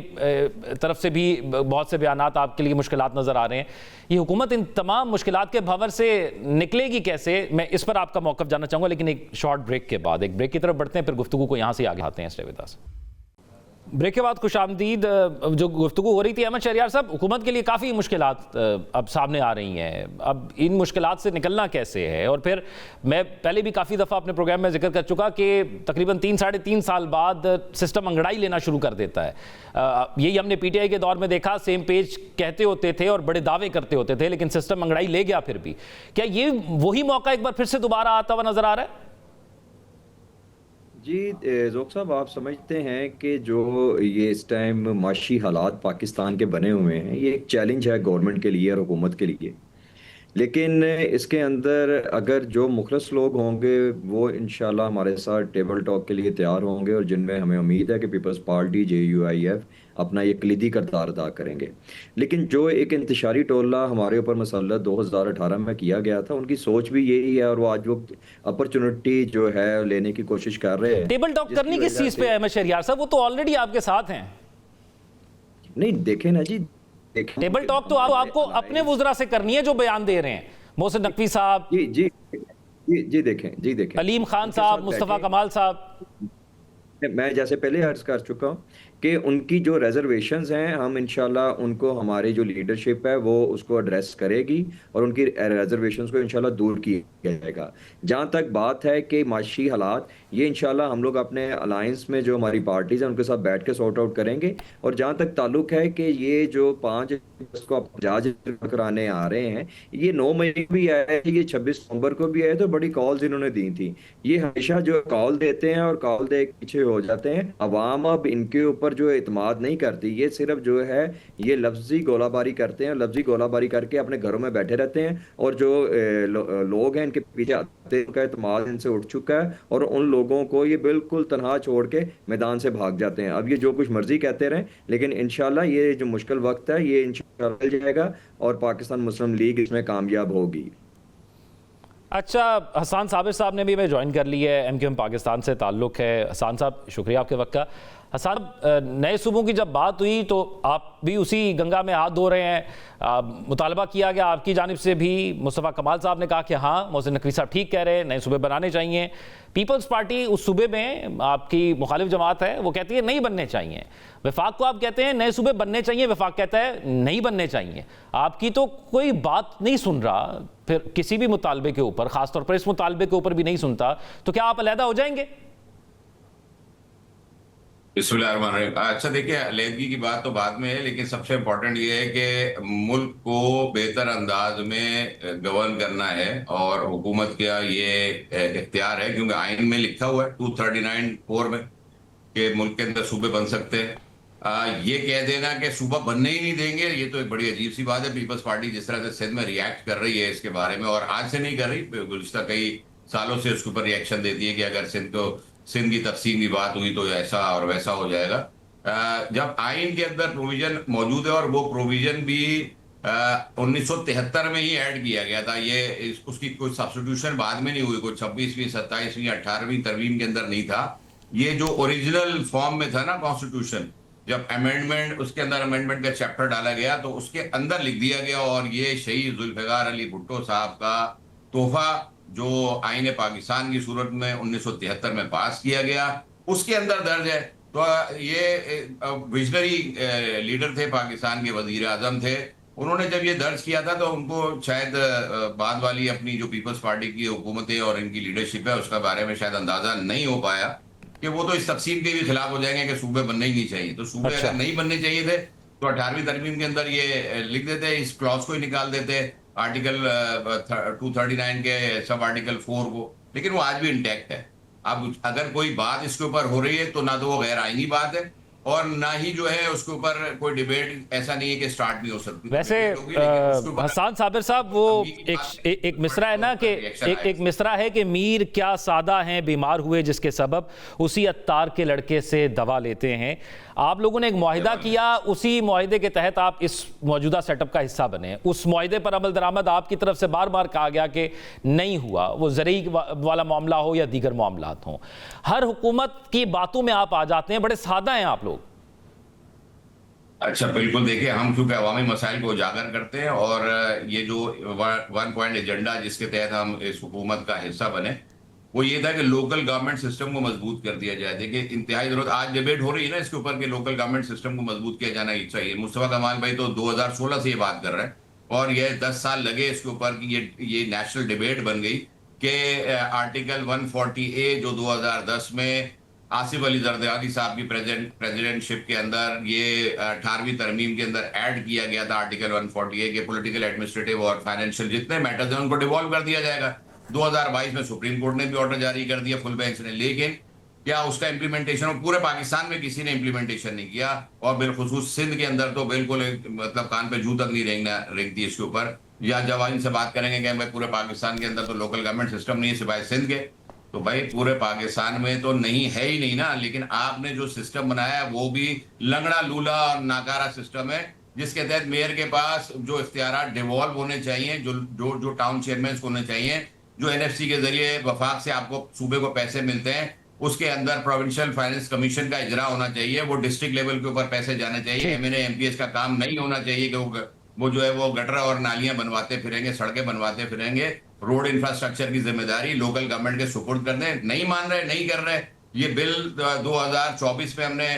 طرف سے بھی بہت سے بیانات آپ کے لیے مشکلات نظر آ رہے ہیں. یہ حکومت ان تمام مشکلات کے بھنور سے نکلے گی کیسے؟ میں اس پر آپ کا موقف جاننا چاہوں گا، لیکن ایک شارٹ بریک کے بعد. ایک بریک کی طرف بڑھتے ہیں، پھر گفتگو کو یہاں سے آگے آتے ہیں. Stay with us. بریک کے بعد خوش آمدید. جو گفتگو ہو رہی تھی احمد شہریار صاحب, حکومت کے لیے کافی مشکلات اب سامنے آ رہی ہیں. اب ان مشکلات سے نکلنا کیسے ہے؟ اور پھر میں پہلے بھی کافی دفعہ اپنے پروگرام میں ذکر کر چکا کہ تقریباً 3-3.5 سال بعد سسٹم انگڑائی لینا شروع کر دیتا ہے. یہی ہم نے پی ٹی آئی کے دور میں دیکھا, سیم پیج کہتے ہوتے تھے اور بڑے دعوے کرتے ہوتے تھے, لیکن سسٹم انگڑائی لے گیا پھر بھی. کیا یہ وہی موقع ایک بار پھر سے دوبارہ آتا ہوا نظر آ رہا ہے؟ جی ذوق صاحب, آپ سمجھتے ہیں کہ جو یہ اس ٹائم معاشی حالات پاکستان کے بنے ہوئے ہیں, یہ ایک چیلنج ہے گورنمنٹ کے لیے اور حکومت کے لیے, لیکن اس کے اندر اگر جو مخلص لوگ ہوں گے وہ انشاءاللہ ہمارے ساتھ ٹیبل ٹاک کے لیے تیار ہوں گے, اور جن میں ہمیں امید ہے کہ پیپلز پارٹی JUIF اپنا یہ کلیدی کردار ادا کریں گے. لیکن جو ایک انتشاری ٹولہ ہمارے اوپر مسلط 2018 میں کیا گیا تھا, ان کی سوچ بھی یہی ہے, اور وہ آج وہ اپرچونٹی جو ہے لینے کی کوشش کر رہے ہیں. ٹیبل ٹاک کرنی کس چیز پہ ہے احمد شہریار صاحب؟ وہ تو آلریڈی آپ کے ساتھ ہیں. نہیں دیکھیں نا جی, ٹیبل ٹاک تو آپ کو اپنے وزراء سے کرنی ہے جو بیان دے رہے ہیں, محسن نقوی صاحب, جی دیکھیں علیم خان صاحب, مصطفیٰ کمال صاحب. میں جیسے پہلے عرض کر چکا ہوں کہ ان کی جو ریزرویشنز ہیں, ہم انشاءاللہ ان کو, ہماری جو لیڈرشپ ہے وہ اس کو ایڈریس کرے گی اور ان کی ریزرویشنز کو انشاءاللہ دور کیا جائے گا. جہاں تک بات ہے کہ معاشی حالات, یہ انشاءاللہ ہم لوگ اپنے الائنس میں جو ہماری پارٹیز ہیں ان کے ساتھ بیٹھ کے سارٹ آؤٹ کریں گے. اور جہاں تک تعلق ہے کہ یہ جو 5 کو جاج کرانے آ رہے ہیں, یہ 9 مئی کو بھی آئے, یہ 26 نومبر کو بھی آئے, تو بڑی کالز انہوں نے دی تھی. یہ ہمیشہ جو کال دیتے ہیں اور کال دے پیچھے ہو جاتے ہیں. عوام اب ان کے اوپر جو اعتماد نہیں کرتی, یہ صرف جو ہے یہ لفظی گولہ باری کرتے ہیں, لفظی گولہ باری کر کے اپنے گھروں میں بیٹھے رہتے ہیں, اور جو لوگ ہیں ان کے پیچھے آتے ہیں, ان کا اعتماد ان سے اٹھ چکا ہے, اور ان لوگوں کو یہ بالکل تنہا چھوڑ کے میدان سے بھاگ جاتے ہیں. اب یہ جو کچھ مرضی کہتے رہیں, لیکن انشاءاللہ یہ جو مشکل وقت ہے یہ انشاءاللہ مل جائے گا, اور پاکستان مسلم لیگ اس میں کامیاب ہوگی. اچھا, حسان صابر صاحب نے بھی میں جوائن کر لی ہے, MQM پاکستان سے تعلق ہے. حسان صاحب شکریہ آپ کے وقت کا. حسان صاحب, نئے صوبوں کی جب بات ہوئی تو آپ بھی اسی گنگا میں ہاتھ دھو رہے ہیں. مطالبہ کیا گیا آپ کی جانب سے بھی, مصطفیٰ کمال صاحب نے کہا کہ ہاں محسن نقوی صاحب ٹھیک کہہ رہے ہیں, نئے صوبے بنانے چاہیے. پیپلز پارٹی اس صوبے میں آپ کی مخالف جماعت ہے, وہ کہتی ہے نہیں بننے چاہیے. وفاق کو آپ کہتے ہیں نئے صوبے بننے چاہیے, وفاق کہتا ہے نہیں بننے چاہیے. آپ کی تو کوئی بات نہیں سن رہا, پھر کسی بھی مطالبے کے اوپر, خاص طور پر اس مطالبے کے اوپر بھی نہیں سنتا, تو کیا آپ علیحدہ ہو جائیں گے؟ بسم اللہ الرحمن الرحیم. اچھا دیکھیں, علیحدگی کی بات تو بعد میں ہے, لیکن سب سے امپورٹنٹ یہ ہے کہ ملک کو بہتر انداز میں گورن کرنا ہے, اور حکومت کا یہ اختیار ہے, کیونکہ آئین میں لکھا ہوا ہے 239(4) میں کہ ملک کے اندر صوبے بن سکتے ہیں. یہ کہہ دینا کہ صوبہ بننے ہی نہیں دیں گے, یہ تو ایک بڑی عجیب سی بات ہے. پیپلز پارٹی جس طرح سے سندھ میں ریاکٹ کر رہی ہے اس کے بارے میں, اور آج سے نہیں کر رہی, گزشتہ کئی سالوں سے اس کے اوپر ریاکشن دیتی ہے کہ اگر سندھ کی تقسیم کی بات ہوئی تو ایسا اور ویسا ہو جائے گا. جب آئین کے اندر پروویژن موجود ہے, اور وہ پروویژن بھی 1973 میں ہی ایڈ کیا گیا تھا, یہ اس کی کوئی سبسٹیٹیوشن بعد میں نہیں ہوئی, کوئی 26ویں 27ویں 18ویں ترمیم کے اندر نہیں تھا. یہ جو اوریجنل فارم میں تھا نا کانسٹیٹیوشن, جب امینڈمنٹ, اس کے اندر امینڈمنٹ کا چیپٹر ڈالا گیا تو اس کے اندر لکھ دیا گیا, اور یہ شہید ذوالفقار علی بھٹو صاحب کا تحفہ جو آئین پاکستان کی صورت میں 1973 میں پاس کیا گیا, اس کے اندر درج ہے. تو یہ ویژنری لیڈر تھے, پاکستان کے وزیر اعظم تھے, انہوں نے جب یہ درج کیا تھا تو ان کو شاید بعد والی اپنی جو پیپلز پارٹی کی حکومتیں اور ان کی لیڈرشپ ہے اس کا بارے میں شاید اندازہ نہیں ہو پایا کہ وہ تو اس تقسیم کے بھی خلاف ہو جائیں گے کہ صوبے بننے ہی نہیں چاہیے. تو صوبے اگر نہیں بننے چاہیے تھے تو 18ویں ترمیم کے اندر یہ لکھ دیتے, اس کلاس کو ہی نکال دیتے, آرٹیکل 239 کے سب آرٹیکل 4 کو, لیکن وہ آج بھی انٹیکٹ ہے. اب اگر کوئی بات اس کے اوپر ہو رہی ہے تو نہ تو وہ غیر آئینی بات ہے, اور نہ ہی جو ہے اس کے اوپر کوئی ڈیبیٹ ایسا نہیں ہے کہ سٹارٹ بھی ہو سکتی. ویسے حسان صابر صاحب, وہ ایک مصرع ہے نا, کہ ایک مصرع ہے کہ میر کیا سادہ ہیں بیمار ہوئے جس کے سبب, اسی عطار کے لڑکے سے دوا لیتے ہیں. آپ لوگوں نے ایک معاہدہ کیا, اسی معاہدے کے تحت آپ اس موجودہ سیٹ اپ کا حصہ بنے. اس معاہدے پر عمل درآمد آپ کی طرف سے بار بار کہا گیا کہ نہیں ہوا, وہ زرعی والا معاملہ ہو یا دیگر معاملات ہوں. ہر حکومت کی باتوں میں آپ آ جاتے ہیں, بڑے سادہ ہیں آپ لوگ. اچھا بالکل, دیکھیں ہم چونکہ عوامی مسائل کو اجاگر کرتے ہیں, اور یہ جو 1 پوائنٹ ایجنڈا جس کے تحت ہم اس حکومت کا حصہ بنے, وہ یہ تھا کہ لوکل گورنمنٹ سسٹم کو مضبوط کر دیا جائے. دیکھیں انتہائی ضرورت, آج ڈیبیٹ ہو رہی ہے نا اس کے اوپر کہ لوکل گورنمنٹ سسٹم کو مضبوط کیا جانا ہی چاہیے. مصطفیٰ کمال بھائی تو 2016 سے یہ بات کر رہے ہیں, اور یہ 10 سال لگے اس کے اوپر کہ یہ نیشنل ڈیبیٹ بن گئی کہ آرٹیکل 140A جو 2010 میں آصف علی زرداری صاحب کی پریزیڈنٹ شپ کے اندر یہ 18ویں ترمیم کے اندر ایڈ کیا گیا تھا آرٹیکل 140A کے پولیٹیکل, ایڈمنسٹریٹو اور فائنینشیل جتنے میٹرز ہیں ان کو ڈیوالو کر دیا جائے گا. 2022 میں سپریم کورٹ نے بھی آرڈر جاری کر دیا, فل بینچ نے, لیکن کیا اس کا امپلیمنٹیشن پورے پاکستان میں کسی نے امپلیمنٹیشن نہیں کیا, اور بالخصوص سندھ کے اندر تو بالکل مطلب کان پہ جو تک نہیں رینگتی اس کے اوپر. یا جب ان سے بات کریں گے کہ بھائی پورے پاکستان کے اندر تو لوکل گورنمنٹ سسٹم نہیں ہے سوائے سندھ کے, تو بھائی پورے پاکستان میں تو نہیں ہے ہی نہیں نا. لیکن آپ نے جو سسٹم بنایا ہے وہ بھی لنگڑا لولا اور ناکارہ سسٹم ہے, جس کے تحت میئر کے پاس جو اختیارات ڈیوالو ہونے چاہیے, جو ٹاؤن چیئرمینس کو ہونے چاہیے, جو NFC کے ذریعے وفاق سے آپ کو صوبے کو پیسے ملتے ہیں, اس کے اندر پروونشل فائنینس کمیشن کا اجرا ہونا چاہیے, وہ ڈسٹرکٹ لیول کے اوپر پیسے جانے چاہیے. MNA MPS کا کام نہیں ہونا چاہیے کہ وہ جو ہے وہ گٹر اور نالیاں بنواتے پھریں گے, سڑکیں بنواتے پھریں گے. روڈ انفراسٹرکچر کی ذمہ داری لوکل گورنمنٹ کے سپورٹ کر دیں. نہیں مان رہے, نہیں کر رہے. یہ بل 2024 میں ہم نے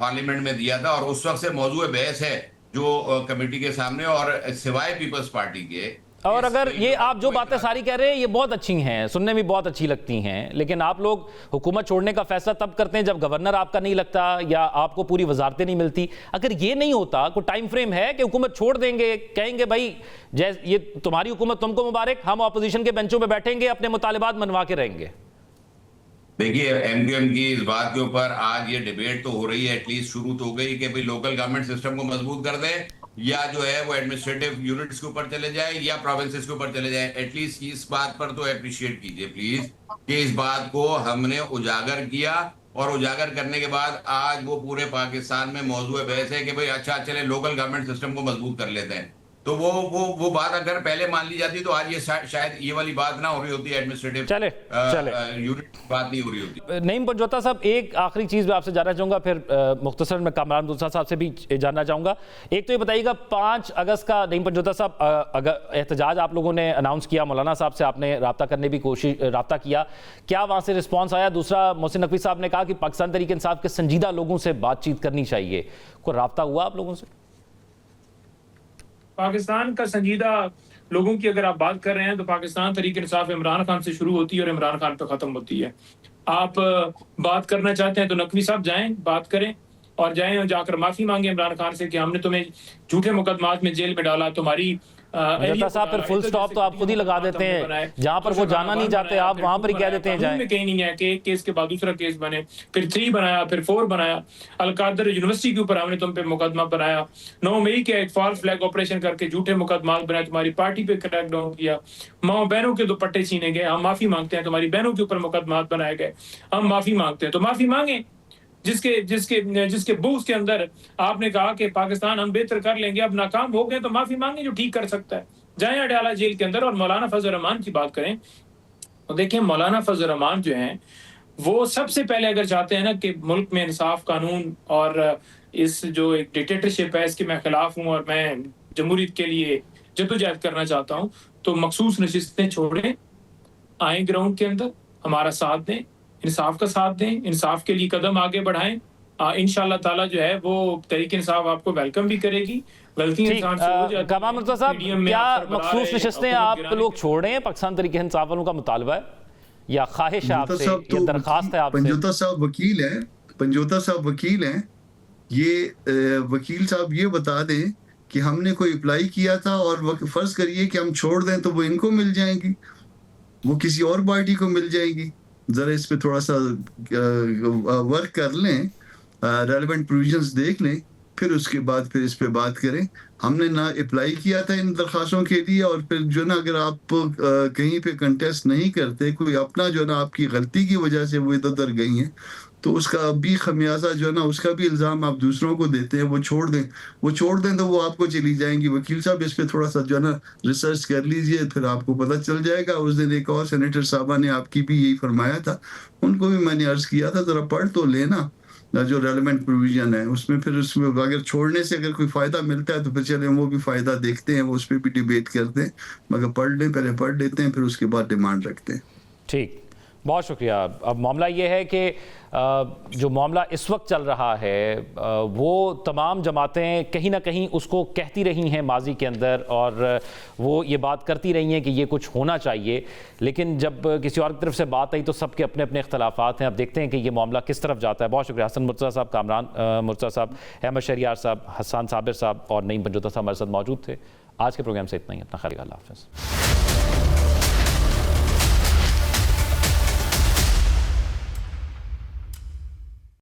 پارلیمنٹ میں دیا تھا, اور اس وقت سے موضوع بحث ہے جو کمیٹی کے سامنے, اور سوائے پیپلز پارٹی کے. اور اگر یہ آپ جو باتیں ساری کہہ رہے ہیں یہ بہت اچھی ہیں, سننے میں بہت اچھی لگتی ہیں, لیکن آپ لوگ حکومت چھوڑنے کا فیصلہ تب کرتے ہیں جب گورنر آپ کا نہیں لگتا یا آپ کو پوری وزارتیں نہیں ملتی. اگر یہ نہیں ہوتا, کوئی ٹائم فریم ہے کہ حکومت چھوڑ دیں گے, کہیں گے بھائی یہ تمہاری حکومت, تم کو مبارک, ہم اپوزیشن کے بینچوں پہ بیٹھیں گے, اپنے مطالبات منوا کے رہیں گے؟ دیکھیے MQM کی اس بات کے اوپر آج یہ ڈیبیٹ تو ہو رہی ہے, ایٹ لیسٹ شروع تو ہو گئی کہ بھائی لوکل گورنمنٹ سسٹم کو مضبوط کر دیں, یا جو ہے وہ ایڈمنسٹریٹو یونٹس کے اوپر چلے جائیں, یا پروونسز کے اوپر چلے جائیں. ایٹ لیسٹ اس بات پر تو اپریشیٹ کیجئے پلیز کہ اس بات کو ہم نے اجاگر کیا, اور اجاگر کرنے کے بعد آج وہ پورے پاکستان میں موضوع بحث ہے کہ بھئی اچھا چلے لوکل گورنمنٹ سسٹم کو مضبوط کر لیتے ہیں. تو وہ بات اگر پہلے مان لی جاتی تو آج یہ شاید یہ والی بات نہ ہو رہی ہوتی, ایڈمنسٹریٹو یونٹ بات نہیں ہو رہی ہوتی. نعیم پنجوتا صاحب, ایک آخری چیز میں آپ سے جاننا چاہوں گا, پھر مختصر میں کامران دوسرا صاحب سے بھی جاننا چاہوں گا. ایک تو یہ بتائیے گا 5 اگست کا نعیم پنجوتا صاحب احتجاج آپ لوگوں نے اناؤنس کیا, مولانا صاحب سے آپ نے رابطہ کرنے بھی رابطہ کیا, کیا وہاں سے رسپانس آیا؟ دوسرا, محسن نقوی صاحب نے کہا کہ پاکستان تحریک انصاف کے سنجیدہ لوگوں سے بات چیت کرنی چاہیے, کوئی رابطہ ہوا آپ لوگوں سے؟ پاکستان کا سنجیدہ لوگوں کی اگر آپ بات کر رہے ہیں تو پاکستان تحریک انصاف عمران خان سے شروع ہوتی ہے اور عمران خان پہ ختم ہوتی ہے. آپ بات کرنا چاہتے ہیں تو نقوی صاحب جائیں, بات کریں, اور جائیں اور جا کر معافی مانگیں عمران خان سے کہ ہم نے تمہیں جھوٹے مقدمات میں جیل میں ڈالا, تمہاری صاحب پھر فل سٹاپ تو آپ خود ہی لگا دیتے ہیں, جہاں پر وہ جانا نہیں چاہتے آپ وہاں پر ہی کہہ دیتے ہیں جائیں. کہیں نہیں ہے کہ ایک کیس کے بعد دوسرا کیس بنے, پھر 3 بنایا, پھر 4 بنایا. القادر یونیورسٹی کے اوپر ہم نے تم پہ مقدمہ بنایا, 9 مئی کے ایک فالس فلیگ آپریشن کر کے جھوٹے مقدمات بنائے, تمہاری پارٹی پہ کریک ڈاؤن کیا, ماں بہنوں کے دوپٹے چھینے گئے, ہم معافی مانگتے ہیں. تمہاری بہنوں کے اوپر مقدمات بنائے گئے, ہم معافی مانگتے ہیں. تو معافی مانگیں. جس کے بوس کے اندر آپ نے کہا کہ پاکستان ہم بہتر کر لیں گے, اب ناکام ہو گئے تو معافی مانگیں جو ٹھیک کر سکتا ہے. جائیں اڈیالہ جیل کے اندر. اور مولانا فضل الرحمان کی بات کریں تو دیکھیں مولانا فضل الرحمان جو ہیں وہ سب سے پہلے اگر چاہتے ہیں نا کہ ملک میں انصاف, قانون اور اس جو ایک ڈکٹیٹرشپ ہے اس کے میں خلاف ہوں اور میں جمہوریت کے لیے جدوجہد کرنا چاہتا ہوں, تو مخصوص نشستیں چھوڑیں, آئیں گراؤنڈ کے اندر, ہمارا ساتھ دیں, انصاف کا ساتھ دیں, انصاف کے لیے قدم آگے بڑھائیں. انشاءاللہ تعالیٰ جو ہے وہ تحریک انصاف آپ کو ویلکم بھی کرے گی. غلطی انسان سے ہو جاتی ہے. کمال مرتضیٰ صاحب, کیا مخصوص نشستیں آپ لوگ چھوڑ رہے ہیں؟ پاکستان تحریک انصاف والوں کا مطالبہ ہے یا خواہش ہے آپ سے, یہ درخواست ہے آپ سے؟ پنجوتا صاحب وکیل ہیں, یہ وکیل صاحب یہ بتا دیں کہ ہم نے کوئی اپلائی کیا تھا اور فرض کریے کہ ہم چھوڑ دیں تو وہ ان کو مل جائیں گی, وہ کسی اور پارٹی کو مل جائیں گی. ذرا اس پہ تھوڑا سا ورک کر لیں, ریلیونٹ پروویژنز دیکھ لیں, پھر اس کے بعد پھر اس پہ بات کریں. ہم نے نہ اپلائی کیا تھا ان درخواستوں کے لیے, اور پھر جو نا اگر آپ کہیں پہ کنٹیسٹ نہیں کرتے, کوئی اپنا جو نا آپ کی غلطی کی وجہ سے وہ ادھر ادھر گئی ہیں, تو اس کا بھی خمیازہ جو نا اس کا بھی الزام آپ دوسروں کو دیتے ہیں. وہ چھوڑ دیں تو وہ آپ کو چلی جائیں گی. وکیل صاحب اس پہ تھوڑا سا جو نا ریسرچ کر لیجئے, پھر آپ کو پتہ چل جائے گا. اس دن ایک اور سینیٹر صاحبہ نے آپ کی بھی یہی فرمایا تھا, ان کو بھی میں نے عرض کیا تھا ذرا پڑھ تو لینا جو ریلیونٹ پروویژن ہے اس میں. پھر اس میں اگر چھوڑنے سے اگر کوئی فائدہ ملتا ہے تو پھر چلیں وہ بھی فائدہ دیکھتے ہیں, وہ اس پہ بھی ڈیبیٹ کرتے ہیں, مگر پڑھ لیں, پہلے پڑھ لیتے ہیں, پھر اس کے بعد ڈیمانڈ رکھتے ہیں. ٹھیک. بہت شکریہ. اب معاملہ یہ ہے کہ جو معاملہ اس وقت چل رہا ہے وہ تمام جماعتیں کہیں نہ کہیں اس کو کہتی رہی ہیں ماضی کے اندر، اور وہ یہ بات کرتی رہی ہیں کہ یہ کچھ ہونا چاہیے، لیکن جب کسی اور کی طرف سے بات آئی تو سب کے اپنے اپنے اختلافات ہیں. اب دیکھتے ہیں کہ یہ معاملہ کس طرف جاتا ہے. بہت شکریہ حسن مرتضیٰ صاحب، کامران مرتضیٰ صاحب، احمد شہریار صاحب، حسان صابر صاحب اور نعیم پنجوتا صاحب ہمارے ساتھ موجود تھے. آج کے پروگرام سے اتنا ہی. اپنا خیال رکھیے. اللہ حافظ.